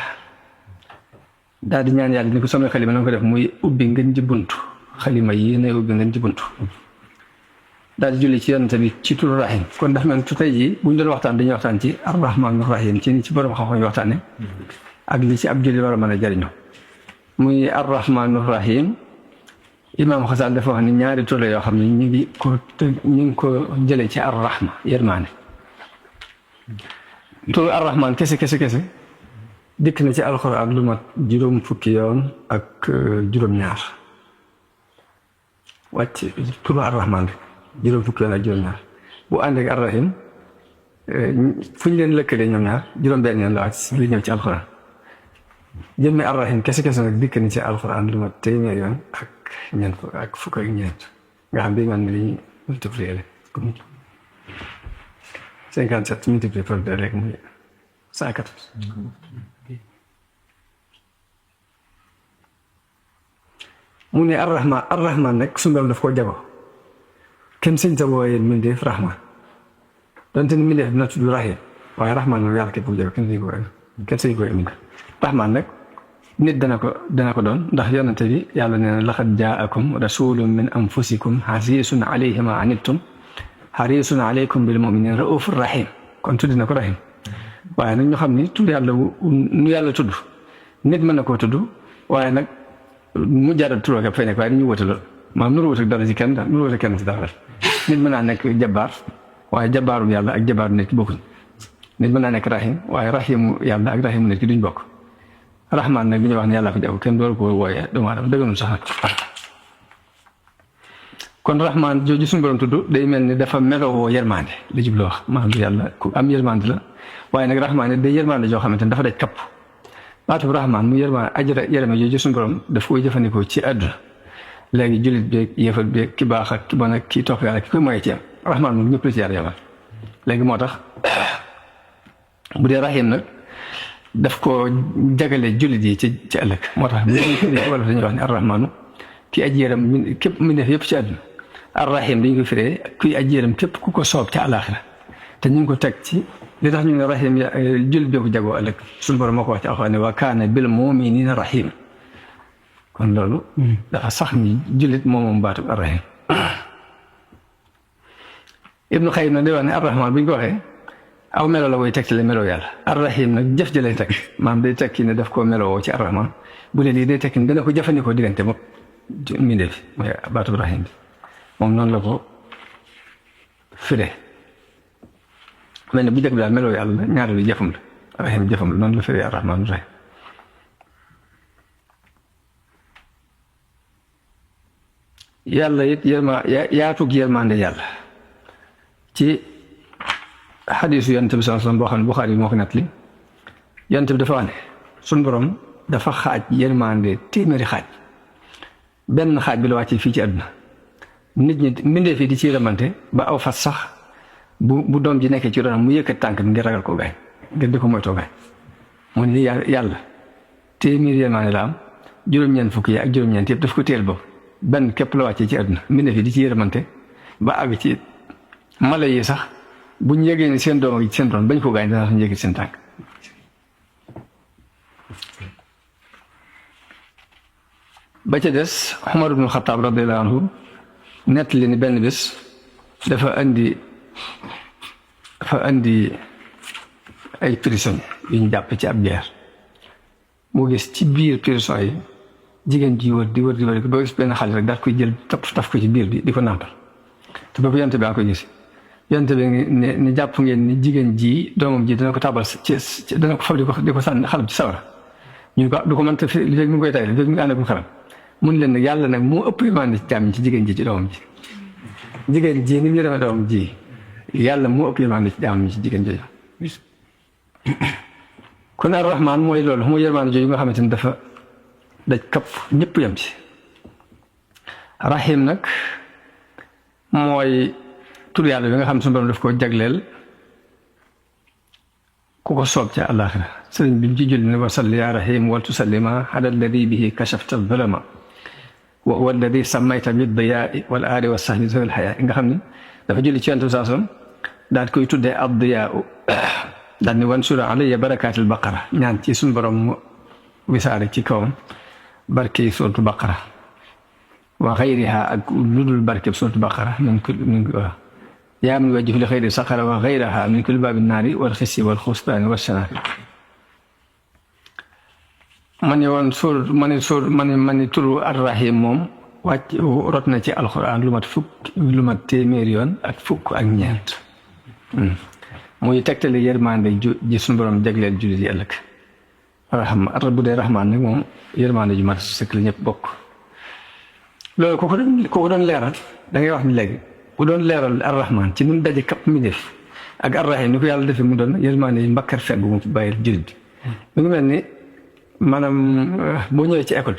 daal di ñaan yàlla ni ko sama xalima na ko def muy ubbi ngeen ji buntu xalima yi nay ubbi ngeen ji buntu daal di julli ci yonent bi ci turu rahim kon ndax man tey jii buñ doon waxtaan dañuy waxtaan ci arrahman rahim ci ni ci borom xam-xam yi waxtaane ak li ci ab julli war a mën a jariñu muy arrahman rahim imaam Xasaal dafa wax ni ñaari tur la yoo xam ne ñu ngi ko jëlee ci arrahma yërmaane turu arrahman kese dikk na ci alxuraan lu mat juróom fukki yoon ak juróom-ñaar wàcc turu arrahman bi juróom fukki yoon ak juróom-ñaar bu ànd ak arrahim fu ñu leen lëkkalee ñoom ñaar juróom-benn yoon la wàcc li ñëw ci alxuraan jëmmi arrahim kese nag dikk na ci alxuraan lu mat téeméer yoon ak fukk ak ñeent nga xam bi man mi li ñu multiplier comme 57 multiplié par 2 rek muy 114 mu ne arrahman nag suñu borom daf koo jago kenn sëñ sa wooyee mbindeef rahman donte ni mbindeef dina tudd rahim waaye rahman moom yàlla képp bu jago kenn sëñ ko indi rahman nag nit dana ko doon ndax yonente bi yàlla nee na laqad jaakum rasulun min anfusikum hasisun alayhi ma anittum harisun alaykum bil mu'minin raufur rahim kon tuddi na ko rahim waaye nag ñu xam ni tudd yàlla nu yàlla tudd nit mën na koo tudd waaye nag mu jaral turoo ka fay nekk waaye dañuy wute lool maanaam nuru wut ak dara ci kenn nuru wut ak kenn ci dara nit mën naa nekk jabbaar waaye jabbaarum yàlla ak jabbaaru nit ki bokkuñ nit mën naa nekk rahim waaye rahimu yàlla ak rahimu nit ki duñ bokk rahman nag bi ñu wax ne yàlla ko jago kenn doolu ko wooyee doomu aadama dëgganul sax nag kon rahman jooju suñu borom tudd day mel ni dafa melowoo yërmande li jublu wax maanaam yàlla ku am yërmande la waaye nag rahman day yërmande joo xamante ne dafa daj kapp baatu rahman mu yërmande ajra yërëme jooju suñu borom daf koy jëfandikoo ci àdduna léegi jullit beeg yéefal beeg ki baax ak ki bon ak ki topp yàlla ki koy moye ci am rahman moom ñëpp la ci yàlla yamal léegi moo tax bu dee rahim nag daf ko jagale jullit yi ci ëllëg moo tax wala dañuy wax ne arrahmanu ki aji yërëm képp mu def yëpp ci àdduna arrahim dañ ko firee kuy aji yërëm képp ku ko soob ca àllaaxira te ñu ngi ko teg ci li tax ñu ne rahim jullit bee ko jagoo ëllëg suñu borom moo ko wax ci alxuraan ne wa kaana bil mu'minina rahim kon loolu dafa sax ni jullit moom baatu arrahim ibnu Xayyim nag day wax ne arrahman bu ñu ko waxee aw melo la koy teg ci la melo yàlla arrahim nag jëf ji lay teg maanaam day tekki ne daf koo melowoo ci arrahman bu leen lii day tekki ne dana ko jëfandikoo diggante moom mbindeef mooy baatu rahim bi moom noonu la ko firee mel ne bu njëkk bi daal meloo yàlla la ñaareelu jëfam la rahim jëfam la noonu la firee arrahman rahim yàlla it yaatug yërmande yàlla ci xadiisu yonent bi sallallahu alayhi wasallam boo xam ne Buxaari moo ko nettali yonent bi dafa wax ne suñu borom dafa xaaj yërmande téeméeri xaaj benn xaaj bi la wàcce fii ci àdduna nit ñi mbindee fii di ci yërmante ba aw fas sax bu doom ji nekkee ci ronam mu yëkkat tànk bi ngir ragal ko gaañ ngir di ko moytoo gaañ mu ne yàlla téeméeri yërmande la am juróom-ñeent fukk yi ak juróom-ñeent yëpp daf ko téel boobu benn képp la wàccee ci àdduna mbindee fii di ci yërmante ba àgg ci mala yi sax buñ yëgee ne seen doom ak seen doom bañ ko gaañ dana sax ñu yëkkat seen tànk ba ca des Umar ibn Xattaab radiyallahu anhu nettali ni benn bés dafa andi ay prisonniers yu ñu jàpp ci ab guerre mu gis ci biir prison yi jigéen ji wër di wër ba gis benn xale rek daal koy jël taf ko ci biir bi di ko nàmpal te boobu yonent bi a koy gis yonent bi ni jàpp ngeen ni jigéen ji doomam ji dana ko tabal dana ko fab di ko sànni xalam ci sawara ñu ko du ko mën te li fekk mi ngi koy tay li fekk mi ngi ànd ak mu xalam mun leen nag yàlla nag moo ëpp yërmande ci jaam ci jigéen ji ci doomam ji jigéen ji ni mu yërëme doomam ji yàlla moo ëpp yërmande ci jaam ci jigéen ji kon ar-rahman mooy loolu mu yërmaande jooju nga xamante ni dafa daj kapp ñëpp yam ci. rahim nag mooy tur yàlla bi nga xam ne suñu borom daf ko jagleel ku ko soob ca àllaaxira sëriñ bi mu ci julli ne wa salli ya rahim wal tusallima ala alladi bihi kashafta zulama wa huwa alladi sammayta bid diyaa wal aali wa sahbi zawil hayaa nga xam ne dafa julli ci Yonent bi sallallahu alayhi wasallam daal koy tuddee ad diyaa daal ni wan sura alayya barakaatil baqara ñaan ci suñu borom mu wisaare ci kawam barke suuratu baqara wa xayriha ak lu dul barke suuratu baqara yaa man wajjih li xayri saqara wa xayraha min kulli baabin naari wal xissi wal xusbaani wa sanaari ma ne turu ar-rahim moom wàcc rot na ci alxuraan lu mat téeméeri yoon ak fukk ak ñeent muy tegtale yërmande ji suñu borom jagleel jullit yi ëllëg bu dee rahmaan nag moom yërmande ju mat sëkk la ñëpp bokk loolu ku ko doon leeral da ngay wax ni léegi bu doon leeral ar-rahman ci ni mu daje kapp mi def ak ar-rahim ni ko yàlla defee mu doon yërmande yi mbakkar fegg mu bàyyil jullit bi mu ngi mel ni maanaam boo ñëwee ci école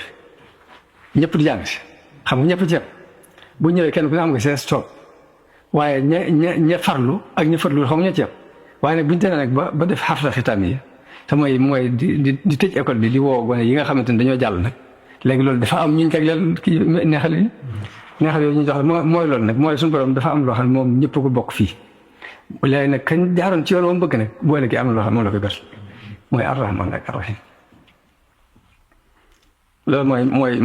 bi ñëpp di jàng si xam nga ñëpp ci yem boo ñëwee kenn ku ne am nga see toog waaye ña farlu ak ña farlu xam nga ñoo ci yem waaye nag bu ñu tee nag ba def xarta xitaam yi te mooy di tëj école bi di woo gone yi nga xamante ni dañoo jàll nag léegi loolu dafa am ñu jagleel kii neexal yooyu ñu jox la mooy loolu nag mooy suñu borom dafa am loo xam ne moom ñëpp ko bokk fii léegi nag kañ jaaroon ci yoon moom bëgg nag boo léegi am na loo xam moom la koy ber mooy ar-rahman ak ar-rahim loolu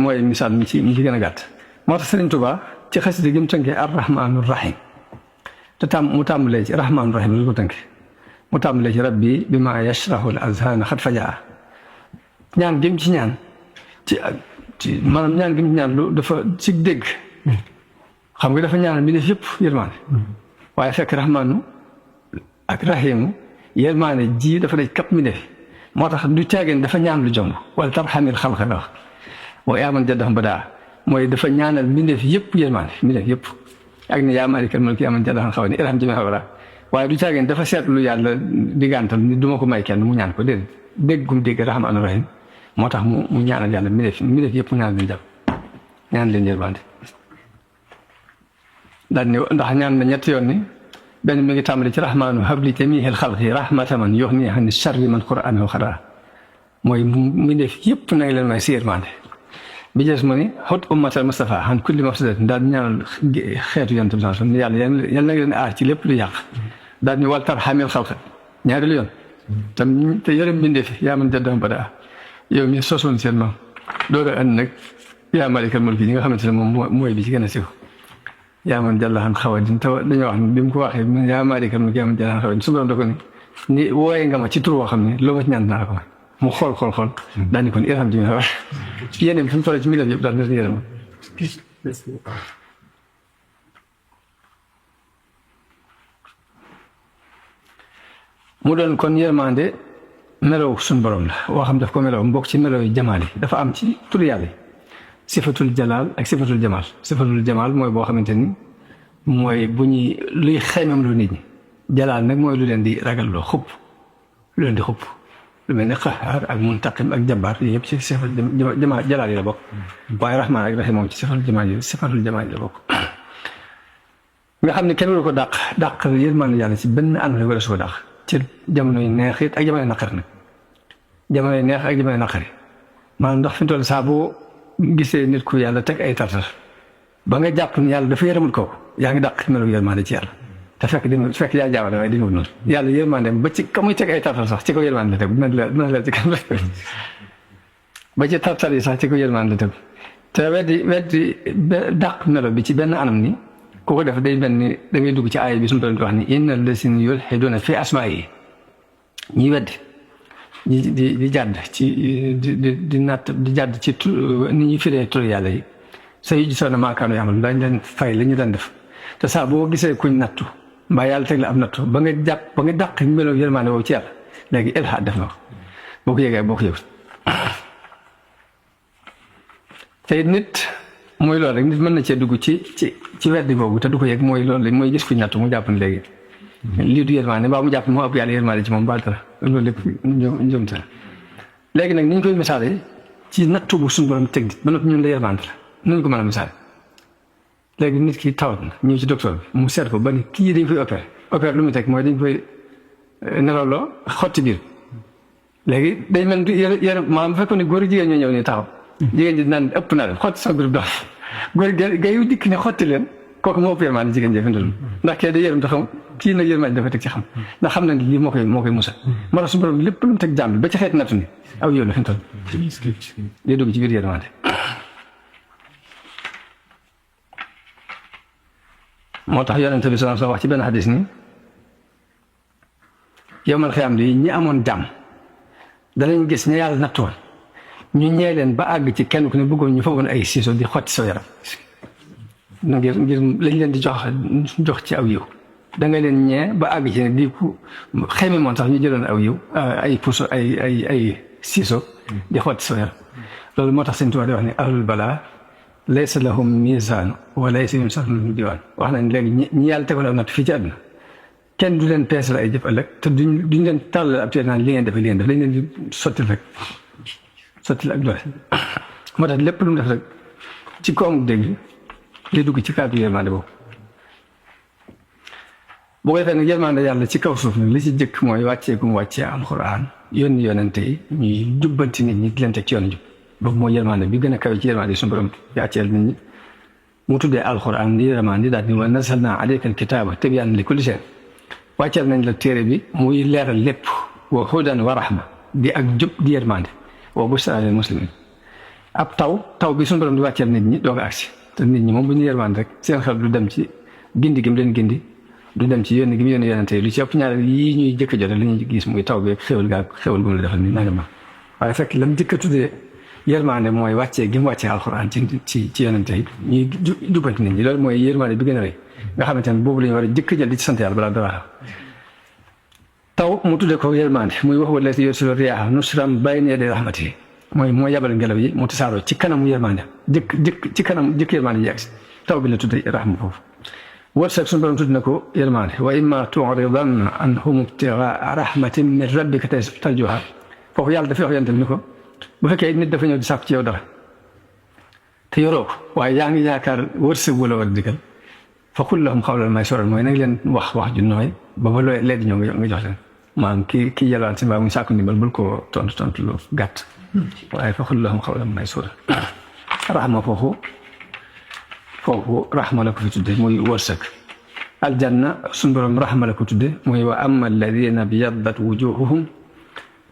mooy misaal mi ci gën a gàtt moo tax Sëriñ Tuubaa ci xasida gi mu tënkee ar-rahmaanu rahim te mu tàmbalee ci rahmaanu rahim la ko tënkee mu tàmbalee ci rabbi bi ma yashrahu al-azhaana xat fajaa ñaan gi mu ci ñaan ci maanaam ñaan gi mu ci ñaan lu dafa ci dégg xam nga dafa ñaanal mi def yëpp yërmaane waaye fekk rahmaanu ak rahimu yërmaane ji dafa daj kap mi def moo tax du caageen dafa ñaan lu jomb wala tarxamil xalqa la wax mooy aman jaddaxam ba daa mooy dafa ñaanal mi def yëpp yërmaane mi def yëpp ak ne yaa maalikal mulki aman jaddaxam xaw ne irham jami xawala waaye du caageen dafa seetlu yàlla diggantal ni du ma ko may kenn mu ñaan ko déedéet déggum dégg rahmaanu rahim moo tax mu ñaanal yàlla mi def yëpp mu ñaan leen jàpp ñaan leen yërmande daal ni ndax ñaan na ñetti yoon ni benn mi ngi tàmbali ci rahmaanu habli jamihil xalqi rahmata man yox nii xam ne charri man qur'anahu xaraa mooy mi def yëpp na nga leen may si yërmande bi jees mu ni xut ummatal Mustafa xan kulli mafsadatin daal di ñaanal xeetu yonent bi sallallahu alayhi wasallam ni yàlla yal na leen aar ci lépp lu yàq daal ni wal tarhamil xalqa ñaari yoon te yërëm mbindeef yaa man jaddahu badaa yow mi sosoon seen maam loolu ànd nag yaa maalikal mulki ñi nga xamante ne moom mooy bi ci gën a siiw yaa man jàllaxan xawadin te dañoo wax ne bi mu ko waxee yaa maalikal mulki yaa man jàllaxan xawadin su doon da ko ni wooye nga ma ci tur woo xam ne loo ma ci ñaan naa ko mu xool daal ni kon irham ji wax yéen bi fi mu toll ci milieu yëpp daal na yërëm mu doon kon yërmande melow suñ borom la woo xam daf ko melow mbokk ci melow yi jamaal yi dafa am ci tur yàlla yi sifatul jalaal ak sifatul jamaal sifatul jamaal mooy boo xamante ni mooy bu ñuy luy xeymam lu nit ñi jalaal nag mooy lu leen di ragal loo xupp lu leen di xupp lu mel ne qahaar ak muntaqim ak jabbaar yi yëpp ci sifatul jamaal jalaal yi la bokk waaye rahmaan ak rahim moom ci sifatul jamaal yi la bokk nga xam ne kenn waru ko dàq yërmande yàlla ci benn anam la war a su ko dàq ci jamono yi neex it ak jamono yi naqari nag jamono yi neex ak jamono yi naqari maanaam ndax fi mu toll saa boo gisee nit ku yàlla teg ay tartar ba nga jàpp ni yàlla dafa yërëmul kooku yaa ngi dàq melu yërmande ci yàlla te fekk yaa jaawale waaye di ñëw noonu yàlla yërmande ba ci ka muy teg ay tartar sax ci ko yërmande la teg dina leer ci kan ba ci tartar yi sax ci ko yërmande la teg te weddi dàq melo bi ci benn anam ni ku ko def day mel ni da ngay dugg ci aaya bi suñu doon wax ni innal lazina yulhiduuna fi asmaa'ihi ñi weddi di jàdd ci di natt di jàdd ci ni ñuy firee tur yàlla yi sayujzawna maa kaanu ya'maluun dañ leen fay la ñu daan def te saa boo gisee kuñ nattu mbaa yàlla teg la am nattu ba nga dàq melo yërmaande boobu ci yàlla léegi ilhaad def na ko boo ko yëgee boo ko yëgut te nit mooy loolu rek nit mën na cee dugg ci weddi boobu te du ko yëg mooy loolu mooy gis kuñ nattu mu jàpp ne léegi lii du yërmande mbaa mu jàpp moo ëpp yàlla yërmande ci moom baal dara loolu lépp njumte la léegi nag ni ñu koy misaale ci nattu bu suñu borom teg nit ba noppi ñun la yërmande la nañ ko mën a misaale léegi nit ki tawat na ñëw ci docteur bi mu seet ko ba ni kii dañ koy opéré lu mu teg mooy dañ koy nelawloo xotti biir léegi day mel yërëm maanaam bu fekkoon ne góor jigéen ñoo ñëw ni taxaw jigéen ji naan ëpp na leen xotti sa groupe dox góor gay dikk ne xotti leen kooku moo ëpp yërmande jigéen ji findal ndax kee day yërëm te xam kii nag yërmande dafa teg ci xam ndax xam na ni lii moo koy musal moo tax su borom lépp lu mu teg jàmm bi ba ci xeeti nattu ni aw yow la fi mu toll day dugg ci biir yërmande moo tax yonent bi sallallahu alayhi wasallam wax ci benn xadis ni yowmal xiyaam di ñi amoon jàmm danañ gis ña yàlla nattoon ñu ñee leen ba àgg ci kenn ku ne bëggoon ñu foogoon ay siiso di xotti sa yaram ngir lañ leen di jox ci aw yiw da nga leen ñee ba àgg ci ne di ku xeme moon sax ñu jëloon aw yiw ay puso ay siiso di xotti sa yaram loolu moo tax Sëñ Tuubaa di wax ne ahlul balaa laysa lahum misaan wa laysa yumsaluhum diwaan wax nañ léegi ñi yàlla tegoon aw natt fii ci àdduna kenn du leen peese la ay jëf ëllëg te duñ leen tàllal ab téere naan li ngeen def lañ leen di sottil rek sottil ak doole moo tax lépp lu mu def rek ci koomu dégg li dugg ci cadre yërmande boobu boo ko defee nag yërmande yàlla ci kaw suuf nag li ci jëkk mooy wàccee gu mu wàccee alxuraan yónni yonente yi ñuy jubbanti nit ñi di leen teg ci yoon jub boobu mooy yërmande bi gën a kawe ci yërmande suñu borom wàcceel nit ñi mu tuddee alxuraan di yërmande daal ni wa nazzalnaa alayka alkitaaba tibyaanan li kulli shay wàcceel nañ la téere bi muy leeral lépp wa hudan wa rahma di ak jub di yërmande wa bushraa lil muslimiin ab taw bi suñu borom di wàcceel nit ñi doog a agsi te nit ñi moom bu ñu yërmande rek seen xel du dem ci gindi gi mu leen gindi du dem ci yónni gi mu yónni yonente yi lu ci ëpp ñaar yii ñuy jëkk a jote li ñuy gis muy taw bi ak xéwal gu mu la defal ni nanga ma waaye fekk lam jëkk a tuddee yërmande mooy wàccee gi mu wàccee alxuraan ci yonente yi ñuy jubbanti nit ñi loolu mooy yërmande bi gën a rëy nga xamante ne boobu la ñu war a jëkk jël di ci sant yàlla balaa dara taw mu tuddee ko yërmande muy wax wala yursilu riyaaha nushran bayna yaday rahmatihi mooy yabal ngelaw yi mu tasaaroo ci kanamu yërmande jëkk yërmande yi agsi taw bi la tuddee rahma foofu wërsëg suñu borom tudd na ko yërmande wa imma tu'ridanna anhum ibtighaa rahmatin min rabbika tarjuuhaa foofu yàlla dafay wax yonent bi ni ko bu fekkee nit dafa ñëw di sàkku ci yow dara te yoroo ko waaye yaa ngi yaakaar wërsëg wala war a digal fa qul lahum qawlan maysuuran mooy nag leen wax ju nooy ba ba looy léegi ñëw nga jox leen maanaam kii yalwaan si mbaa muy sàkku ndimbal bul ko tontu lu gàtt waaye fa qul lahum qawlan maysuuran rahma foofu rahma la ko fi tudde muy wërsëg aljanna suñu borom rahma la ko tudde muy wa amma alladina biyaddat wujuhuhum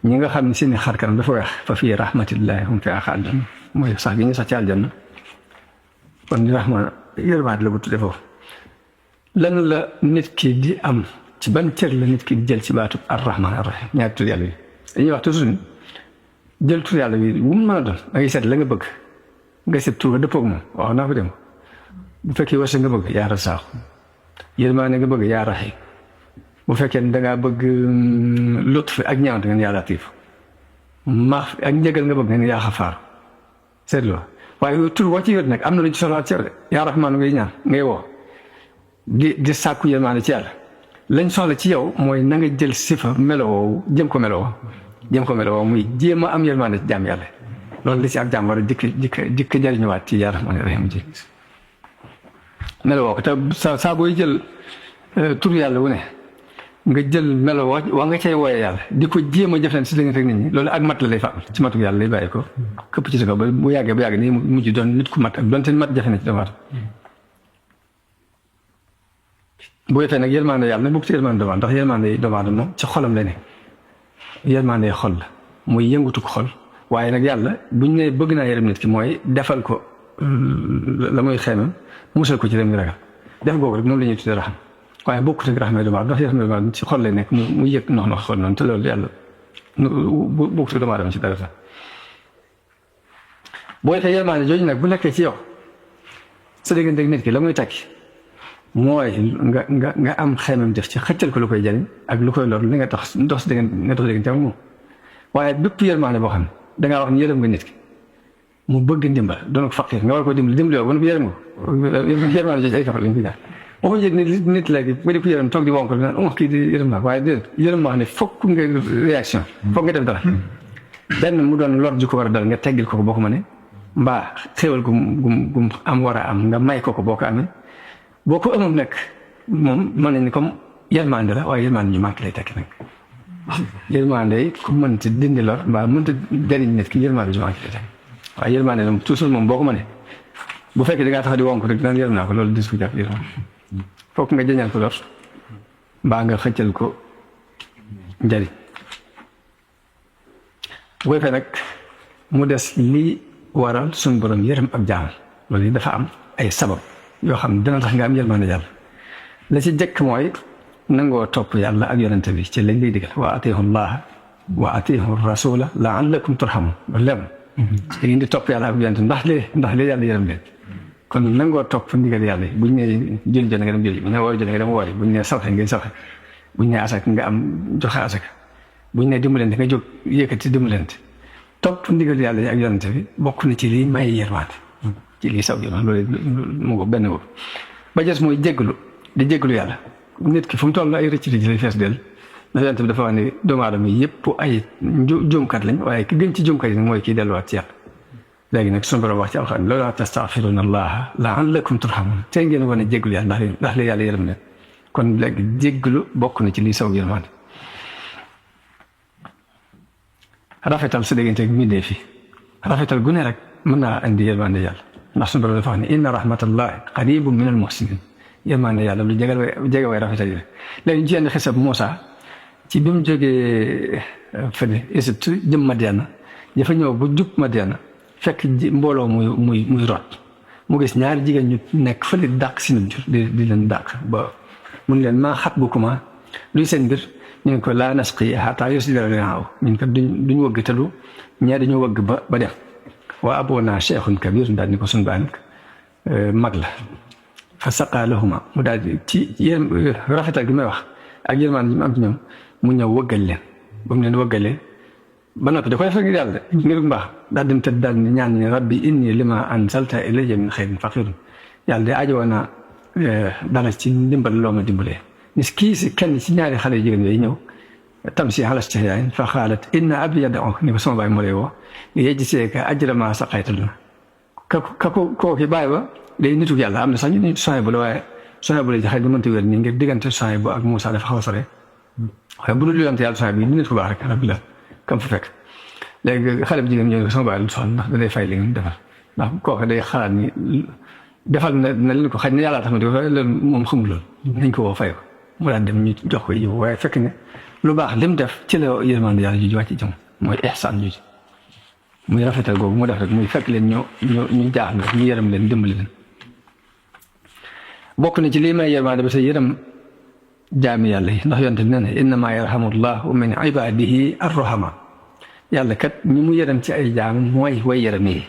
ñi nga xam ne seeni xar kanam dafa weex fa fii rahmatillahi hum fiihaa xaaliduun mooy sax gi ñu sax ci aljanna kon ni rahma yërmaande la ko tudde foofu lan la nit ki di am ci ban cër la nit ki di jël ci baatu ar-rahmaan ar-rahiim ñaari tur yàlla yi dañuy wax toujours ni jël tur yàlla bi bu mu mën a doon da ngay seet la nga bëgg nga seet tur nga dëppoo ak moom wax naa ko dem bu fekkee wërsëg nga bëgg yaa Razaaq yërmaande nga bëgg yaa Rahiim bu fekkee ne dangaa bëgg lutf ak ñaawante ngeen yaa Latiif maax ak njëgal nga bëgg ngeen yaa Xafaar seetloo waaye tur boo ci yor nag am na lu ci soxlaat ci yow de yaa Rahmaan ngay ñaan ngay woo di sàkku yërmaande ci yàlla lañ soxla ci yow mooy na nga jël sifa melowoo jëm ko melowoo muy jéem a am yërmaande ci jaam yàlla loolu li ci ab jaam war a dikk jariñuwaat ci yaa Rahmaan Rahiim ji melowoo ko te saa booy jël tur yàlla wu ne nga jël melo wa nga cay wooyee yàlla di ko jéem a jëflante si diggante ak nit ñi loolu ak mat la lay fa ci matuk yàlla lay bàyyi ko këpp ci sa kaw ba bu yàggee nii mujj doon nit ku mat ak doonte mat jafe na ci doomu aadama bu defee nag yërmande yàlla nag bokk ci yërmande doomu aadama ndax yërmande doomu aadama moom ci xolam lay ne yërmande xol la muy yëngutu ko xol waaye nag yàlla buñ ne bëgg naa yërëm nit ki mooy defal ko la muy xeemam musal ko ci dem ngi ragal def googu rek moom la ñuy tuddee raxam waaye bokkut ak raxma doomu aadama ndax yërmande doomu aadama ci xol lay nekk mu yëg nox xol noonu te loolu yàlla bokkut ak doomu aadama ci dara sax boo defee yërmande jooju nag bu nekkee ci yow sa diggante ak nit ki la muy takki mooy nga am xeemam def ci xëccal ko lu koy jariñ ak lu koy lor li nga tax ndox si nga dox diggante ak moom waaye bépp yërmande boo xam ne dangaa wax ni yërëm nga nit ki mu bëgg ndimbal doon ko faqir nga war ko dimbali woo ba nu yërëm nga yërmande jooju ay kafar lañ ko jaar waxuñu ne nit léegi nga di ko yërëm toog di wonk bi naan kii di yërëm naa waaye déedéet yërëm wax ne fokk nga réaction fokk nga def dara benn mu doon lor ju ko war a dal nga teggil ko boo ko mënee mbaa xéwal gum am war a am nga may ko boo ko amee boo ko amul nag moom mën nañ ni comme yërmande la waaye yërmande ñu manqué lay tekki nag yërmande yi ku mënti dindi lor mbaa mënta jëriñ nit ki yërmande ju manqué lay tekki waaye yërmande moom toujours moom boo ko mënee bu fekkee da ngaa tax di wonk rek daan yërëm naa ko loolu dis ko jàpp yërëm fokk nga jëñal ko lor mbaa nga xëccal ko njëriñ bu ko defee nag mu des lii waral suñu borom yërëm ab jaam loolu yi dafa am ay sabab yoo xam ne dina tax nga am yërmande yàlla la ci jëkk mooy nangoo topp yàlla ak yonente bi ci lañ lay digal wa atiihu llaha wa atiihu rasula laallakum turhamun loolu leer da ngeen di topp yàlla ak yonente ndax lee yàlla yërëm leen kon nangoo topp ndigal yàlla yi buñ ne julli jot nga dem julli buñ ne woori jot nga dem woori buñ ne sawxe ngay sawxe buñ ne asaka nga am joxe asaka buñ ne dimbalante nga jóg yëkkati dimbalante topp ndigal yàlla yi ak yonente bi bokk na ci lii may yërmande ci lii saw yërmande loolu mu ko benn boobu ba jës mooy jégglu di jégglu yàlla nit ki fu mu toll ay rëcc rëcc lay fees del ndax yonente bi dafa wax ne doomu aadama yi yëpp ay juumkat lañ waaye ki gën ci juumkat yi nag mooy kii delluwaat ci yàlla léegi nag suñu borom wax ci alxuraan lawlaa tastaghfiruuna allaha la'allakum turhamuun tey ngeen war a jégglu yàlla ndax li yàlla yërëm leen kon léegi jégglu bokk na ci lii saw yërmande rafetal sa diggante ak mbindeef yi rafetal gu ne rek mën naa indi yërmande yàlla ndax suñu borom dafa wax ne inna rahmatallahi qaribun min al muhsinin yërmande yàlla lu jege way rafetal yi léegi ñu ci yenn xisab Muusa ci bi mu jógee fële Égypte jëm Madiana dafa ñëw bu jub Madiana fekk mbooloo muy rot mu gis ñaari jigéen ñu nekk fële dàq si jur di leen dàq ba mun leen maa xat bu kuma luy seen mbir ñu ne ko laa nasqi hattaa yusdira ri'aahu ñun kat duñ wëgg te du ñee dañoo wëgg ba dem wa aboonaa cheikhun kabir daal ni ko suñu baa nag mag la fa saqaa lahuma mu daal di ci yéen rafetal gi may wax ak yërmaan yi mu am ci ñoom mu ñëw wëggal leen ba mu leen wëggalee ba noppi da koy def ngir yàlla de ngir mbaax daal dem tëdd daal ni ñaan ni rabbi inni lima anzalta ilayya min xayrin faqirun yàlla de aajowoo naa dara ci ndimbal loo ma dimbalee ni kii si kenn ci ñaari xale jigéen yooyu ñëw tam si ala istihyaa'in fa qaalat inna abi yad'uka ni ko sama baay moo lay woo yajzika ajra ma saqayta lana kooki baay ba day nitu yàlla am na sax ñu ne Suhayb la waaye Suhayb la jaxee di mënta wér nii ngir diggante Suhayb ak Muusaa dafa xaw a sore waaye bu dul yonent yàlla Suhayb bi nit ku baax rek rabbi la kam fa fekk léegi xale bu jigéen ñëw ko sama baay lu soxla ndax da day fay li ngeen defal ndax kooku day xalaat ni defal na leen ko xaj na yàlla tax na di ko loolu moom xamul loolu nañ ko woo fay ko mu daan dem ñu jox ko yiw waaye fekk ne lu baax lim def ci la yërmande yàlla ju wàcc ci jëm mooy ihsaan ju muy rafetal googu mu def rek muy fekk leen ñu jaaxle rek ñu yërëm leen dimbali leen bokk na ci lii may yërmande ba sa yërëm jaami yàlla yi ndax yonte bi nee na innamaa yarhamu llahu min ibadihi arrahama yàlla kat ñi mu yërëm ci ay jaam mooy way yërëm yi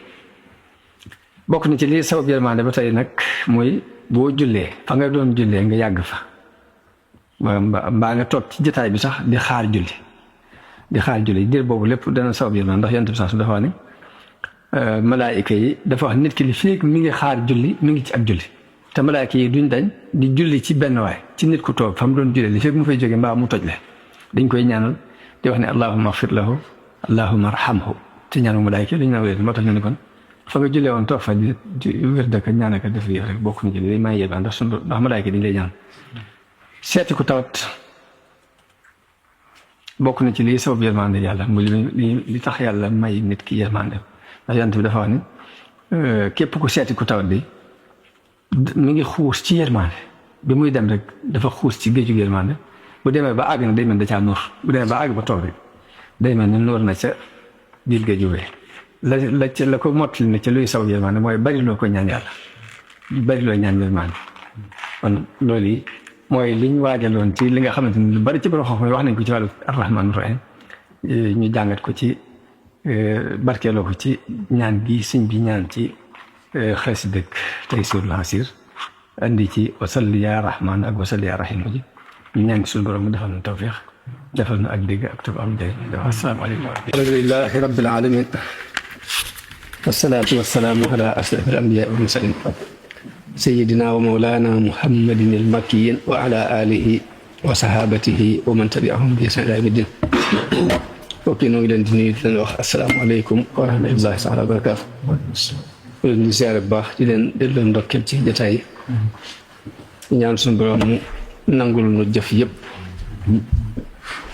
bokk na ci lii sabab yërmande ba tey nag muy boo jullee fa nga doon jullee nga yàgg fa mbaa nga toog ci jotaay bi sax di xaar julli diir boobu lépp dana sabab yërmande ndax yonte bi sax su dafa wax ni malaayika yi dafa wax nit ki li fii mi ngi xaar julli mi ngi ci ak julli te malaayika yi duñ dañ di julli ci benn waay ci nit ku toog fa mu doon jullee li fekk mu fay jógee mbaa mu toj le dañ koy ñaanal di wax ne allahumma ighfir lahu allahumma arhamhu te ñaanu malaayika yi dañ na wér moo tax ñu ne kon fa nga jullee woon toog fa di wér dëkk ñaanaka def yi rek bokk na ci li may yërmande ndax malaayika dañ lay ñaan seeti ku tawat bokk na ci lii sabab yërmande yàlla mu li tax yàlla may nit ki yërmande ndax yonent bi dafa wax ni képp ku seeti ku tawat bi mi ngi xuus ci yërmande bi muy dem rek dafa xuus ci géeju yërmande bu demee ba àgg na day mel da caa nuur bu demee ba àgg ba toog rek day mel ni nuur na ca biir géeju wee la ko mottali na ca luy sabab yërmande mooy bari loo ko ñaan yàlla bari loo ñaan yërmande kon loolu yi mooy liñ waajaloon ci li nga xamante ni lu bari ci borom xam-xam wax nañ ko ci wàllu arrahmaan rahim ñu jàngat ko ci barkeeloo ko ci ñaan gi sëñ bi ñaan ci xeesi dëkk Taysiirul Asiir andi ci wasalli yaa rahmaan ak wasalli yaa rahim ji ñu ñaan ci suñu borom mu defal na tawfiix defal na ak dégg ak tub am njëriñ assalaamu aleykum alhamdulillahi rabbil aalamiin wassalaatu wassalaamu ala ashrafil anbiyaa wal mursaliin sayyidina wa mawlana muhammadin al-makkiyin wa ala alihi wa sahabatihi wa man tabi'ahum bi ihsan ila yawmi din. mbokk yi noo ngi leen di nuyu di leen wax asalaamaaleykum wa rahmatullahi taala wa barakaatu. di ziare bu baax di leen ndokkeel ci jotaay yi. ñaan suñu borom mu nangul nu jëf yëpp.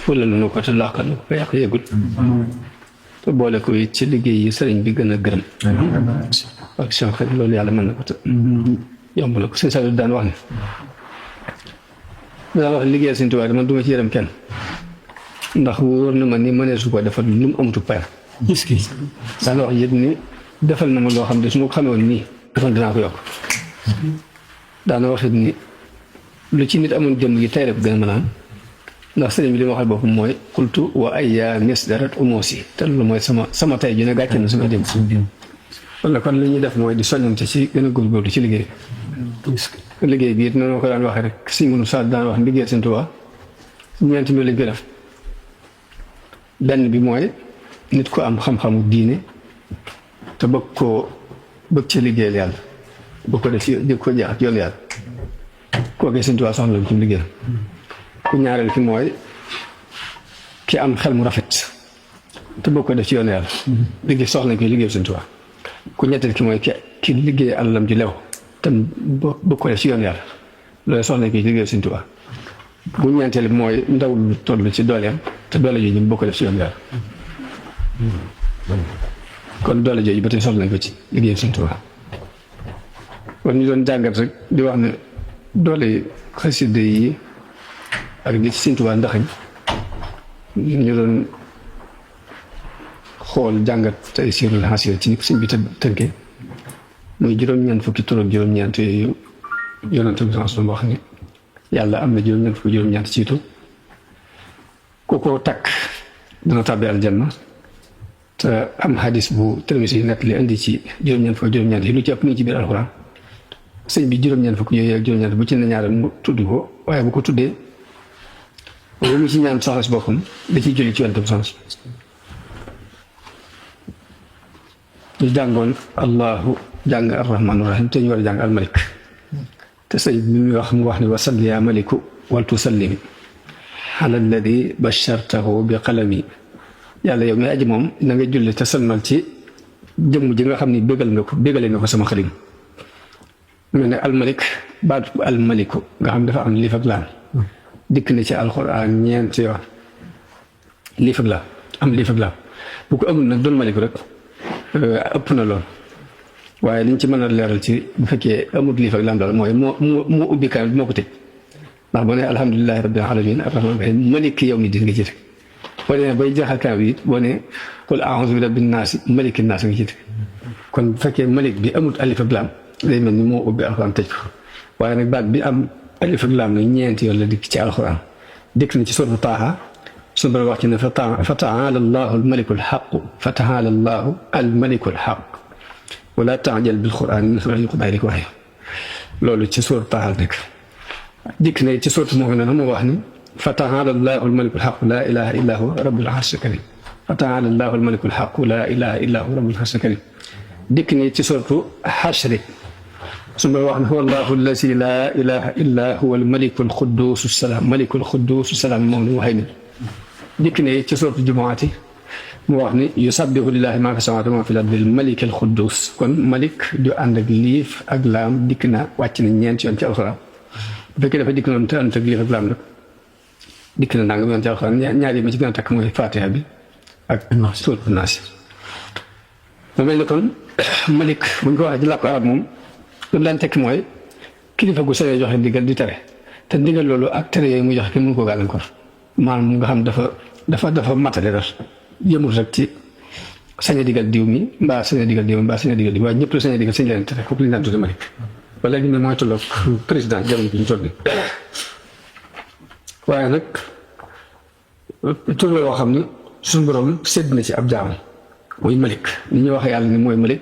fulal nu ko te laqal nu ko fa yàq yëgul. te boole ko it ci liggéey yi sëriñ bi gën a gërëm. ak seen xel loolu yàlla mën na ko te yomb la ko sëñ Saliou daan wax ne. daan wax liggéeyal Sëriñ Tuubaa man du ma ci yërëm kenn. ndax wóor na ma ni mënee su ko defal lu mu amatu payam. daan wax yëpp ni defal na ma loo xam ne su ma ko xamee woon nii defal dinaa ko yokk. daana wax it ni lu ci nit amoon jëmm gi tey rek gën a mën a am ndax sëriñ bi li ma waxal boppam mooy xultu wa ayya misdarat umoosi te loolu mooy sama tey ju ne gàcce na sama jëm. wala kon li ñuy def mooy di soññante ci gën a góorgóorlu ci liggéey. liggéey bi it noonu ko daan waxee rek si munu saa daan wax liggéey Sëriñ Tuubaa ñeenti mbir lañ koy def. benn bi mooy nit ko am xam-xamu diine te bëgg ci liggéeyal yàlla bëgg ko def di ko jeex ak yoon yàlla kooku Sëriñ Tuubaa soxla lu ci liggéeyal. ku ñaareel ki mooy ki am xel mu rafet te bëgg ko def ci yoon yàlla liggéey soxla nañ koy liggéeyal Sëriñ Tuubaa. ku ñetteel ki mooy ki liggéey àllam ji lew te bëgg ko def ci yoon yàlla loolu soxla nañ koy liggéeyal Sëriñ Tuubaa. bu ñeenteel bi mooy ndaw lu toll ci dooleem te doole jooju ñu bëgg ko def ci yoon yàlla. kon doole jooju ba tey soxla nañ ko ci liggéeyal Sëriñ Tuubaa. kon ñu doon jàngat rek di wax ne doole xasida yi ak li ci Sëriñ Tuubaa ndaxañ ñu doon xool jàngat tey siirul xasida ci ni ko sëñ bi tënkee muy juróom-ñeent fukki tur ak juróom-ñeent yooyu yonent bi wax ni yàlla am na juróom-ñeent fukki juróom-ñeent ci tur ku ko takk dana tàbbi aljanna te am hadis bu Tirmisi yi nekk li indi ci juróom-ñeent fukki juróom-ñeent yi lu ci ëpp ni ci biir alxuraan sëñ bi juróom-ñeent fukki yooyu ak juróom-ñeent bu ci ne ñaareel mu tudd ko waaye bu ko tuddee bu mu ci ñaan soxla si boppam da ciy julli ci yonent bi soxla si ñu jàngoon allahu jàng arrahmaanu rahim te ñu war a jàng almalik te sëñ bi muy wax mu wax ni wa salli ya maliku wal tusallim ala alladi bashartahu bi qalami yàlla yow mi aji moom na nga julli te salmal ci jëmm ji nga xam ni bégale nga ko sama xalim mel ne almalik baatu almaliku nga xam dafa am liif ak laam dikk na ci alxuraan ñeenti yoon liif ak laam am liif ak laam bu ko amul nag doon maliku rek ëpp na lool waaye liñ ci mën a leeral ci bu fekkee amul liif ak laam daal mooy moo ubbi kaam bi moo ko tëj ndax boo nee alhamdulilahi rabbil alamin arrahmaan rahim maliki yawmi din nga ci teg boo nee bay jeexal kaam bi it boo nee qul a'uuzu bi rabbin naasi maliki naas nga ci teg kon bu fekkee malik bi amul alif ak laam day mel ni moo ubbi alxuraan tëj ko waaye nag baat bi am alif ak laam nag ñeenti yoon la dikk ci alxuraan dikk na ci suuratu Taaha suñu borom wax ci ne fa ta'aala allahu almalikul haqq fa ta'aala allahu almalikul haqq wala ta'jal bil qur'aan innahu waxee loolu ci suuratu Taaha nekk dikk na ci suuratu Mu'minuun mu wax ni fa ta'aala allahu almalikul haqq laa ilaaha illaa huwa rabbul arshil kariim fa ta'aala allahu almalikul haqq laa ilaaha illaa huwa rabbul arshil kariim dikk na ci suuratu Hashr suñu wax ne huwa allahu allazi laa ilaaha illaa huwa almalikul qudduusu salaam malikul qudduusu salaam moom la mu waxee ni dikk na ci suuratu Jumu'ati mu wax ni yusabbihu lillahi maa fi samaawaati wa maa fil ardi malikil qudduus kon malik ju ànd ak liif ak laam dikk na wàcc na ñeent yoon ci alxuraan bu fekkee dafa dikk noonu te ànd ak liif ak laam nag dikk na nangam yoon ci alxuraan ñaar yi ma ci gën a takk mooy Faatiha bi ak suuratu Naas mu mel ne kon malik buñ ko waxee ci làkku arab moom lu leen tekki mooy kilifa gu sawee joxe ndigal di tere te ndigal loolu ak tere yooyu muy joxe kenn mënu koo gàllankoor maanaam nga xam dafa matale dara yëmul rek ci sañ a digal diw mi mbaa sañ a digal diw mi mbaa sañ a digal diw waaye ñëpp la sañ a digal sañ leen tere kooku li ñu daan tudde malik wala li ne mooy tolloog président jamono bi ñu toll nii waaye nag tur la yoo xam ni suñu borom sédd na ci ab jaam muy malik ni ñuy waxee yàlla ni mooy malik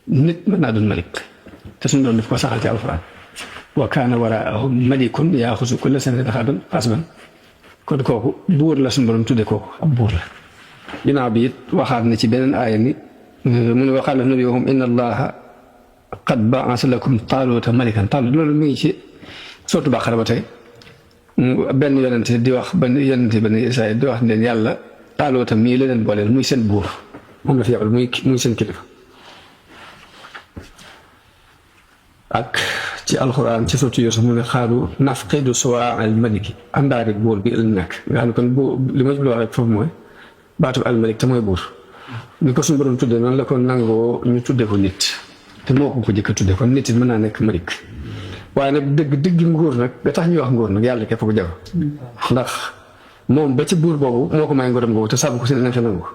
nit mën naa doon malik te suñu doon daf ko saxal ci alxuraan wa kaana waraahum malikun yaaxuzu kulla sanatin xasban kon kooku buur la suñu borom tudde kooku ab buur la ginnaaw bi it waxaat na ci beneen aaya ni mu ne wa qaala nabiyuhum inna allaha qad ba'asa lakum taaluuta malikan Taalut loolu mi ngi ci sourate Baqara ba tey benn yonente di wax benn yonente Bani Israayil di wax ne yàlla Taaluuta mii la leen booleel muy seen buur moom la fi yabal muy seen kilifa. ak ci alxuraan ci sourate Yuusuf mu ne xaalu nafqidu suwaa al maliki àndaari buur bi ëllëg nekk nga xam ne kon li ma ci wax rek foofu mooy baatu al malik te mooy buur. ni ko suñu borom tuddee noonu la ko nangoo ñu tuddee ko nit te moo ko jëkk a tuddee kon nit it mën naa nekk malik waaye nag dëgg nguur nag nga tax ñuy wax nguur nag yàlla képp ko jago ndax moom ba ci buur boobu moo ko may nguuram googu te sàmm ko si nefe nangu ko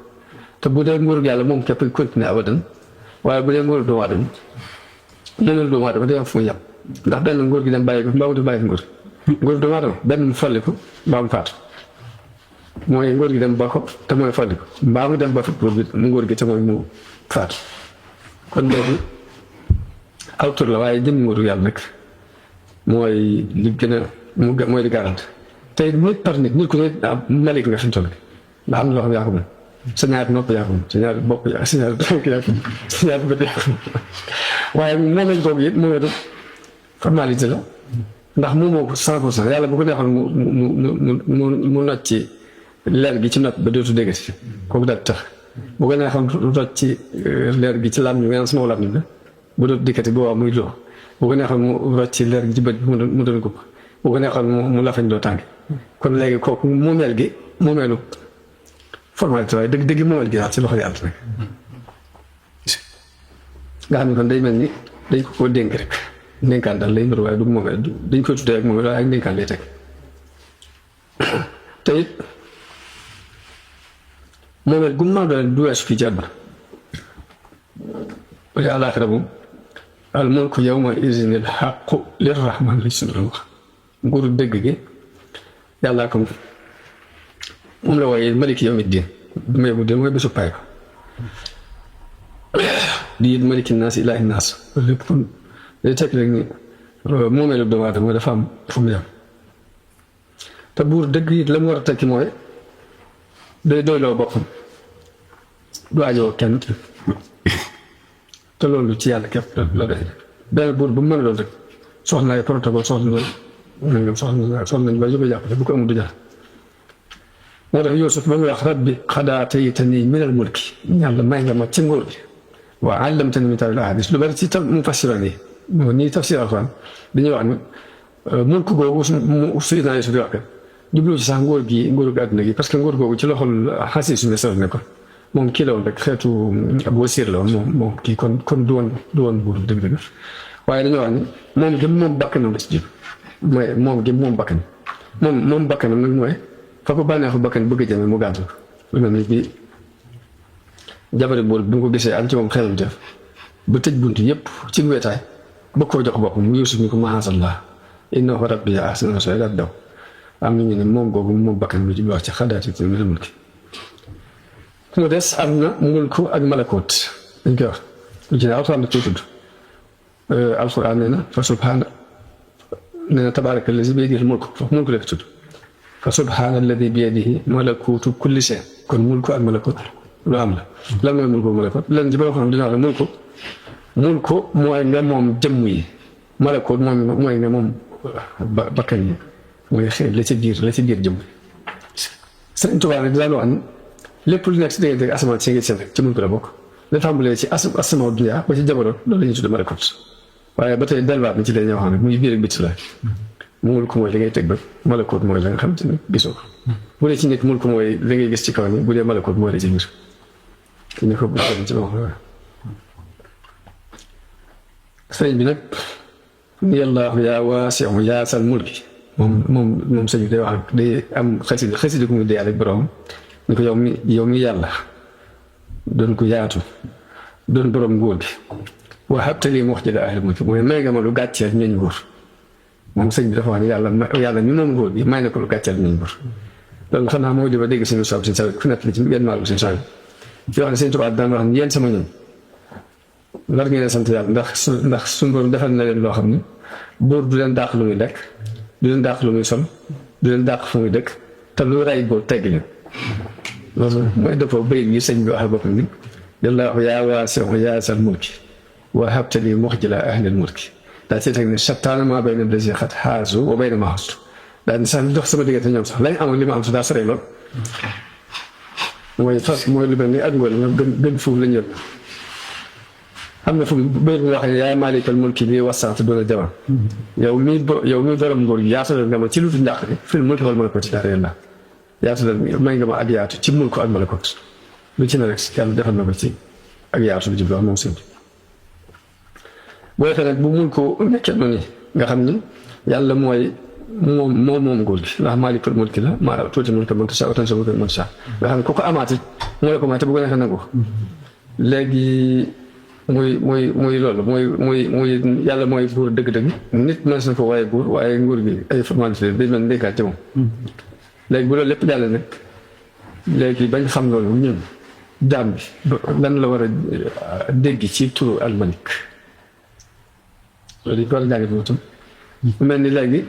te bu dee nguur yàlla moom képp continuer abadan waaye bu dee nguur doomu aadama neneen doomu aadama day am fu mu yem ndax benn nguur gi dem bàyyi ko mbaa mu def bàyyi nguur doomu aadama benn mu folli ko mbaa mu faatu mooy nguur gi dem ba ko te mooy folli ko mbaa mu dem ba fa nguur gi te mooy mu faatu kon léegi aw tur la waaye jëm nguuru yàlla nag mooy li gën a mooy li garante tey nit par nit ku ne malik nga fi mu toll ndax am na loo xam yaa ko moom sa ñaari nopp yaa ko moom sa ñaari bopp yaa sa ñaari tànk yaa ko moom sa ñaari bët yaa ko moom waaye moom lañ kooku it mooy def formalité la ndax moom moo ko 100% yàlla bu ko neexoon mu nocc ci leer gi ci nopp ba dootu dégg si kooku daal tax bu ko neexoon rocc ci leer gi ci lam ñu nga sama lam ñu la bu dootu dikkati bu waaw muy loo bu ko neexoon mu rocc ci leer gi ci bët mu doon gubb bu ko neexoon mu lafañ doo tànk kon léegi kooku moomeel gi moomeelu formalité waaye dëgg moomeel gi daal ci loxo yàlla nag nga xam ne kon day mel ni dañ ko koo dénk rek ndénkaan daal lay mbir waaye du moomeel dañ koy tuddee ak moomeel waaye ak ndénkaan lay teg te it moomeel gu mu doon du weesu fii ci àdduna wala àllaaxira moom al mulku yawma izinil haqqu lirrahman li suñu wax nguuru dëgg gi yàllaa ko moom la waaye maliki yawmi diin mais bu dee mooy bésu pay ko di it maliki naas ilaahi naas lépp kon day tekk rek ni moomeelu doomu aadama dafa am fu mu yem te buur dëgg it la mu war a tekki mooy day doyloo boppam du ajoo kenn te loolu ci yàlla képp la def benn buur bu mu mën a doon rek soxla ay protocole soxla nañ ba jóge jàppale bu ko amul du jaar moo tax Yuusuf ba muy wax rabbi qad aataytanii minal mulki yàlla may nga ma ci nguur gi wa allamtanii min ta'wiilil ahaadiis lu bari ci mufassiroon yi ñii tafsir Alxuraan dañuy wax ne mulk googu Seydina Yuusuf di wax kat jublu ci sax nguur gi nguuru àdduna gi parce que nguur googu ci loxol Xasiis ibn Misr ne ko moom kii la woon rek xeetu ab wasiir la woon moom kii kon du woon buur dëgg-dëgg waaye dañoo wax ni moom gi moom bakkanam la ci jub mooy moom gi moom bakkan moom bakkanam nag mooy fa ko bànneexu bakkan bëgg a jëme mu gàntu lu mel ni bi jabari buur bi mu ko gisee am ci moom xelum def ba tëj bunt yëpp ci wetaay bëgg koo jox boppam mu Yuusuf ni ko ma'aazallaa innahu rabbii ahsana maswaaya daal daw am nañu ne moom googu moom bakkan bi ci wax ci xadaati ci minal mulki mu des am na mulku ak malakoot dañ koy wax lu ci ne alxuraan da koy tudd alxuraan nee na fa subhaana nee na tabaaraka llazi bi yadihi mulku foofu mulku la fi tudd fa subhaana alladi bi yadihi malakuutu kulli shay kon mulku ak malakoot lu am la lan mooy mulku malakoot lan ci ba xam dina wax mulku mooy nga moom jëmm yi malakoot mooy nga moom bakkan yi mooy xëy la ci biir jëmm Sëriñ Tuubaa nag daan wax ni lépp lu nekk si diggante asamaan si ngeen seen rek ci mulku la bokk la tàmbalee ci asamaan dunya ba ci jabaroot loolu la ñuy tudd malakoot waaye ba tey delluwaat na ci la ñuy wax ne muy biir ak biti la mulku mooy li ngay teg ba malakoot mooy la nga xam te ne gisoo ko bu dee ci nit mulku mooy li ngay gis ci kaw ni bu dee malakoot mooy la ci biir ñu ko bu ci wax sëñ bi nag yàlla yaa waasi'u yaa sal mulki moom sëñ bi day wax day am xasida ku muy dee ak borom ni ko yow mi yàlla doon ko yaatu doon borom nguur gi wa habtali muxjila ahli mulki mooy may nga ma lu gàcceel ñooñ nguur moom sëñ bi dafa wax ne yàlla ñu moom nguur gi may na ko lu gàcceel ñooñ nguur loolu xanaa moo di ba dégg suñu soob si sa ku nekk li ci yenn maalu suñu soob fi wax ne sëñ Tuubaa daan wax ne yéen sama ñoom war ngeen a sant yàlla ndax suñu borom defal na leen loo xam ne buur du leen dàq lu muy lekk du leen dàq lu muy sol du leen dàq fu muy dëkk te lu ray boo tegg leen loolu mooy dëppoo bayit yi sëñ bi waxal boppam ni yàlla yaa waasi'u yaa zal mulki وهبت لي مخجل أهل الملك daa ci teg ne shattaana maa bayna allazi qad haazu wa bayna maa hastu daal di sax li dox sama diggante ñoom sax lañ am ak li ma am sax daa sore lool mooy fas mooy lu mel ni àdduna ñoom gën foofu lañ yor am na fu béy bi nga xam ne yaay maalikal mulki bi wasaante doon a jamono yow mii borom nguur gi yaatalal nga ma ci lu fi njàq fil mulki wal malakooti daa réer la yaatalal may nga ma ak yaatu ci mulku ak malakoot lu ci ne rek yàlla defal na ko ci ak yaatu lu jub wax moom sëñ boo defee nag bu mun ko nekkee noonu nga xam ni yàlla mooy moom nguur gi ndax maalikul mulki la maa tuuti mulki man tashaa wa tanzi'ul mulka mimman tashaa nga xam ne ku ko amaati moo la ko may te bu ko neexee nangu léegi muy loolu muy yàlla mooy buur dëgg-dëgg nit mën na ko waaye buur waaye nguur gi ay formalité day mel ndéykaat ci moom léegi bu loolu lépp jàll nag léegi bañ xam loolu ñun jaam bi lan la war a dégg ci turu almalik loolu dañ ko war a jàng boobu tam mu mel ni léegi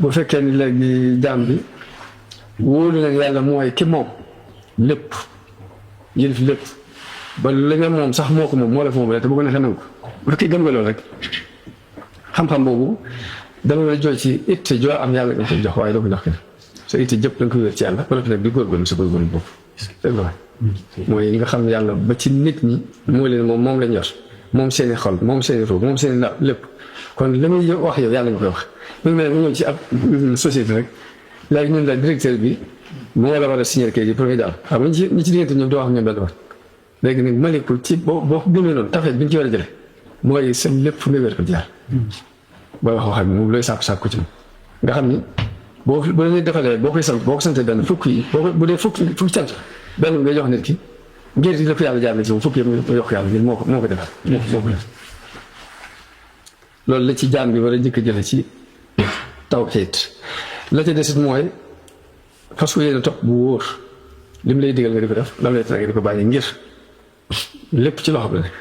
bu fekkee ni léegi jaam bi wóolu na yàlla mooy ki moom lépp yëlif lépp ba li nga moom sax moo ko moom moo la fa moom rek te bu ko neexee nangu ko bu fekkee gëm nga loolu rek xam-xam boobu dama la jooy ci itte joo am yàlla nga koy jox waaye doo ko jox kenn sa itte jëpp da nga ko wér ci yàlla ba nag di góorgóorlu sa góorgóorlu boobu dëgg la mooy nga xam ne yàlla ba ci nit ñi moo leen moom lañ yor moom seen i xol moom seen i ruux moom seen i lépp kon li muy wax yow yàlla nga koy wax mu ngi mel ne ñëw ci ab société rek léegi ñun la directeur bi moo la war a signer kayit yi pour nga jàll xam nga ñi ci diggante ñoom doo wax ñoom benn wax léegi nag malikul ci boo ko gëmee noonu tafet bi ñu ci war a jële mooy sa lépp nga wér ko jaar booy wax waxam moom looy sàkku ci nga xam ni boo leen defalee boo koy sant boo ko santee benn fukk yi bu dee fukki cant benn ngay jox nit ki ngir di lépp yàlla jaar na ci moom fukk yëpp nga yokk yàlla ngir moo ko defal moo ko def loolu la ci jaam bi war a njëkk jële ci tawhiid la ca desit mooy fas ko yéene topp bu wóor li mu lay digal nga di ko def lam lay tere nga di ko bàyyi ngir lépp ci loxo bi rek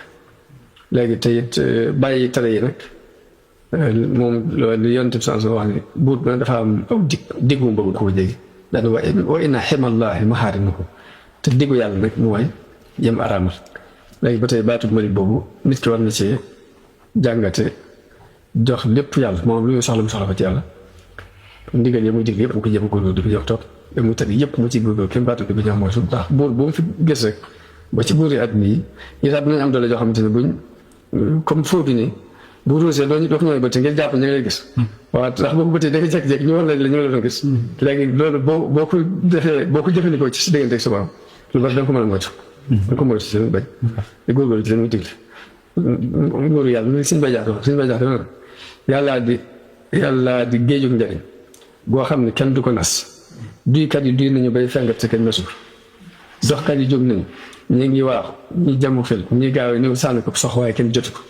léegi te it bàyyi tere yi nag moom loolu yonent bi sans wax ni buur bi dafa am aw diggu bëgg ko jéggi daal wa inna himallahi mahaarimuhu te diggu yàlla nag mooy yem araamal léegi ba tey baatu malik boobu nit ki war na ci jàngate jox lépp yàlla moom lu muy soxla mu soxla fa ci yàlla ndigal yi muy dig yëpp mu ko jëm góorgóorlu di ko jox topp mu tëdd yëpp mu ci góorgóorlu kenn baatu di ko jox mooy su ndax buur bu mu fi gis rek ba ci buur yi àdduna yi itam dinañ am doole joo xamante ne buñ comme foo bi nii bu ruusee doo ko ñëwee bëtt ngir jàpp ñu ngi lay gis waaw ndax boo ko bëttee da nga jékki-jékki ñu war la ñu la doon gis léegi loolu boo ko defee boo ko jëfandikoo ci si diggante ak sa borom lu bari da nga ko mën a moytu da nga ko moytu ci leen bañ di góorgóorlu ci leen muy digle nguuru yàlla lu suñu bayjaat wax suñu bayjaat yàlla di géejug njëriñ boo xam ne kenn du ko nas duykat yi duy nañu bay fengat te kenn nasul doxkat yi jóg nañu ñi ngi waaxu ñi jàmm xel ñi gaaw ñëw sànni ko sox waaye kenn jotu ko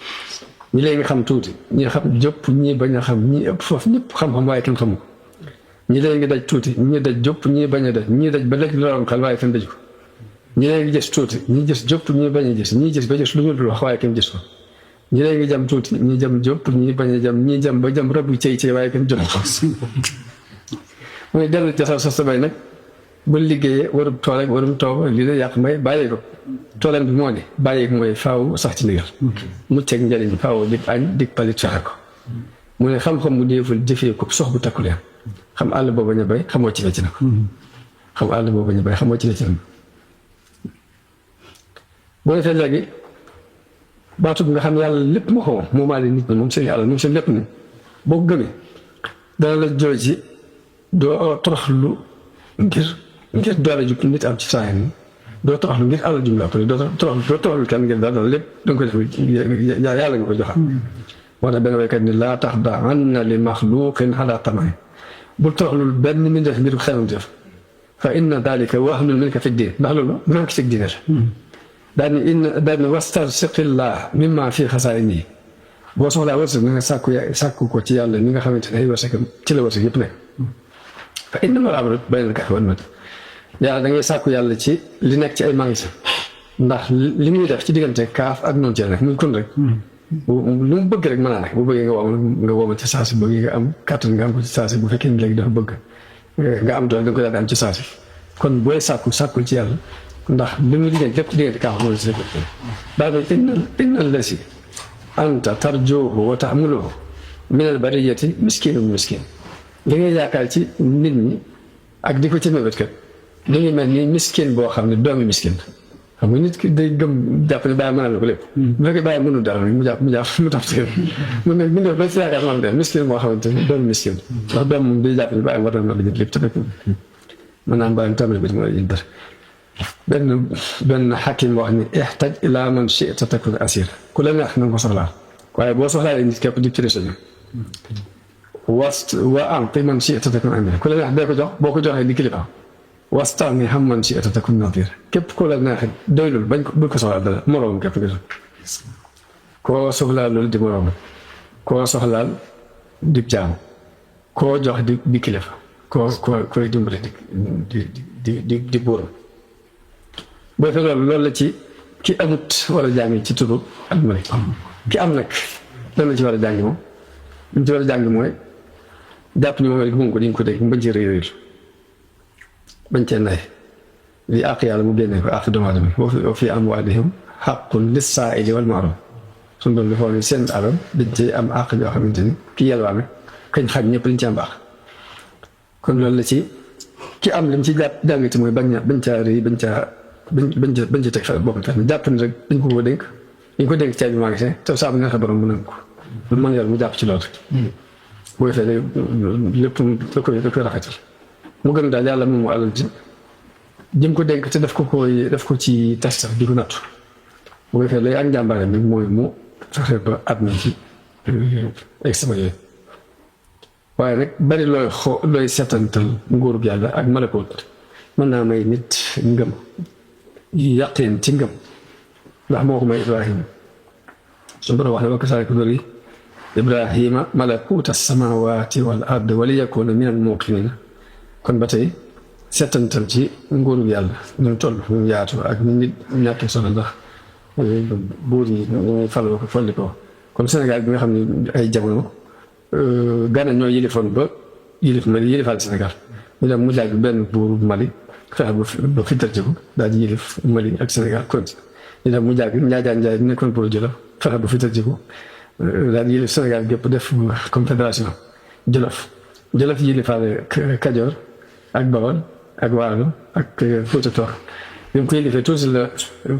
ñi leen xam tuuti ñi xam jëpp ñi bañ a xam ñi ëpp foofu ñëpp xam-xam waaye kenn xamu ko ñi leen ngi daj tuuti ñi daj jëpp ñi bañ a daj ñi daj ba daj loolu xel waaye kenn daj ko ñi leen ngi gis tuuti ñi gis jëpp ñi bañ a gis ñi gis ba gis lu ñu dul wax waaye kenn gis ko ñi leen ngi jam tuuti ñi jam jëpp ñi bañ a jam ñi jam ba jam rab yi cey waaye kenn jot ko muy dellu jasal sa bay nag bu liggéeyee warub tool ak warub taw lii la yàq may bàyyi ko toolam bi moo ne bàyyi ko mooy faaw sax ci ndigal mucceeg njëriñ faaw dig añ dig palit fexe ko mu ne xam-xam mu déeful jëfee ko sox bu takku leen xam àll booba ñu bay xamoo ci fecc na ko xam àll booba ñu bay xamoo ci fecc na ko boo defee léegi baatu bi nga xam yàlla lépp moo ko moom maa nit ñi moom seen yàlla moom seen lépp ni boo ko gëmee dana la jooy ci doo toroxlu ngir doole ju nit am ci saa yi doo toroxlu ngir alal jum la ko doo toroxlu kenn ngir dara lépp danga ko def yàlla nga ko joxam moo tax benn waykat ni laa tax daa an na li maxluqin ala tamay bul toroxlul benn mi def mbiru xelum def fa inna dalika wahnun minka fi diin ndax loolu manque ci diine la daal ni wastarsiqillah mimma fi xasaa'inihi boo soxlaa wërsëg nga sàkku ko ci yàlla mi nga xamante ne ay wërsëgam ci la wërsëg yëpp nekk fa innamal amru bayna al-kaafi wal madd yàlla da ngay sàkku yàlla ci li nekk ci ay magasin ndax li muy def ci diggante kaaf ak noonu ci la nekk muy kun rek lu mu bëgg rek mën naa nekk bu bëggee nga woomal ci saasi bëggee nga am kàttan nga am ko ci saasi bu fekkee ni léegi dafa bëgg nga am doole da nga ko daal di am ci saasi kon booy sàkkul ci yàlla ndax li muy diggante lépp ci diggante kaaf noonu ci la daal di innal lasi anta tarjuuhu wa taxmuluhu min al bariyati miskinun miskin li ngay yaakaar ci nit ñi ak di ko ci mébét kat li ngi mel ni miskin boo xam ne doomi miskin xam nga nit ki day gëm jàpp ne bàyyi mënal ko lépp bu fekkee bàyyi mënul dara mu tax ci mu ne mu def ba si yaakaar man de miskin moo xamante ni doomi miskin ndax doom moom day jàpp ne bàyyi war na la jël lépp te fekk mën naan bàyyi tàmbali ba ci mën a jël dara benn xakim wax ni ihtaj ila man shi'ta takun asir ku la neex na nga ko soxlaa waaye boo soxlaa nit képp di prisonnier wa a'ti man shi'ta takun amira ku la neex dee ko jox boo ko joxee di kilifa wastaghni amman shi'ta takun nadira képp ku la neex doylul bañ ko bul ko soxlaa dara moroom képp nga koo soxlaa loolu di moroom koo soxlaal di jaam koo jox di kilifa koy dimbali di buuram boo fee loolu la ci ki amut war a jàng ci turu ak malik ki am nag lan la ci war a jàng moom li mu ci war a jàng mooy jàpp ni moom rek moom ko di nga ko dégg bañ ci réy réylu bañ cee nay li àq yàlla mu génnee ko àq doomu aadama wa fi amwaalihim haqqun lis-saa'ili wal mahruum suñu doon dafa ne seen alal dañ ci am àq yoo xamante ni ki yelwaane kañ xañ ñëpp dañ ci am àq kon loolu la ci ki am li mu ci jàngati mooy bañ caa rëy bañ ca teg fa boppam tamit jàpp ni rek dañ ko dénk caabi magasin te saa bu neexee borom mu nangu ko lu mën yor mu jàpp ci loolu boo defee lépp da koy rafetal mu gën daal yàlla moom mu alal ji jëm ko dénk te daf ko ci test di ko nattu boo defee lay ak njàmbaare bi mooy mu fexe ba at na ci examen yooyu waaye nag bari looy seetantal nguurub yàlla ak malakoot mën naa may nit ngëm yàqeen ci ngëm ndax moo ko may Ibrahima suñu borom wax ne wa kazaalika nuri Ibrahima malakuuta samaawaati wal ard wa liyakuuna mina al muuqiniin kon ba tey seetantal ci nguurub yàlla ñu toll ñu yaatu ak nit ñàkk solo ndax buur yi ñu faloo ko folli ko comme Sénégal bi nga xam ne ay jamono Gana ñoo yilifoon ba yilif Mali yilifaal Sénégal ñu dem mu jaag benn buuru Mali fexe ba fitartiku daal di yilif Mali ak Sénégal continue ñu dem mu jaag Njaajaan Njaay bi nekkoon buuru Jolof fexe ba fitartiku daal di yilif Sénégal gépp def comme fédération Jolof yilifaale Kajoor ak Bawol ak Waalo ak Fuuta Tooro bi mu ko yilifee tuuti la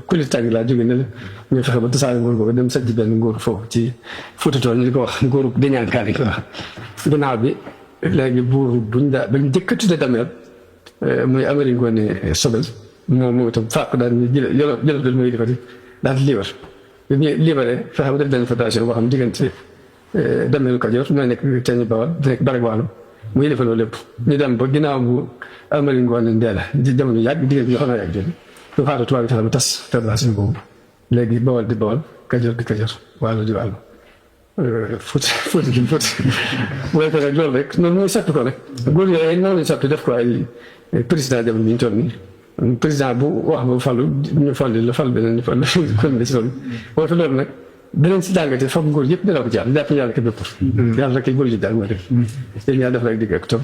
kulit tàgg laa jóge ne la ñu fexe ba tasaare nguur boobu dem sajj benn nguur foofu ci Fuuta Tooro ñu di ko wax nguuru deñaankaan yi ko wax ginnaaw bi léegi buur bañ njëkk a tudde dameel muy Amari Ngoone Sobel moom itam fàq daal ñu Jolof dal mooy yilifati daal di liibar bi ñu liibaree fexe ba def benn fédération boo xam diggante dameelu Kajoor mooy nekk teeni Bawol di nekk Barag Waalo mu yilifaloo lépp ñu dem ba ginnaaw bu Amari Ngoone Ndeela di jamono yàgg diggante yoo xam ne yàgg lu faatu tubaab yi fexe ba tas fédération boobu léegi Bawol di Bawol Kajoor di Kajoor Waalo di Waalo Fuuta bu la rek loolu rek noonu mooy soppi ko rek góor yooyu noonu lañ soppi def ko ay président jamono bi ñu toll nii président bu wax ba falu ñu falli la fal beneen ñu fal kon ci loolu boo te loolu nag danañ si jàngate foog nguur yëpp dina ko jaar jàpp yàlla ke bépp yàlla rek góor yi daal mooy def yéen ñaa def rek digg ak topp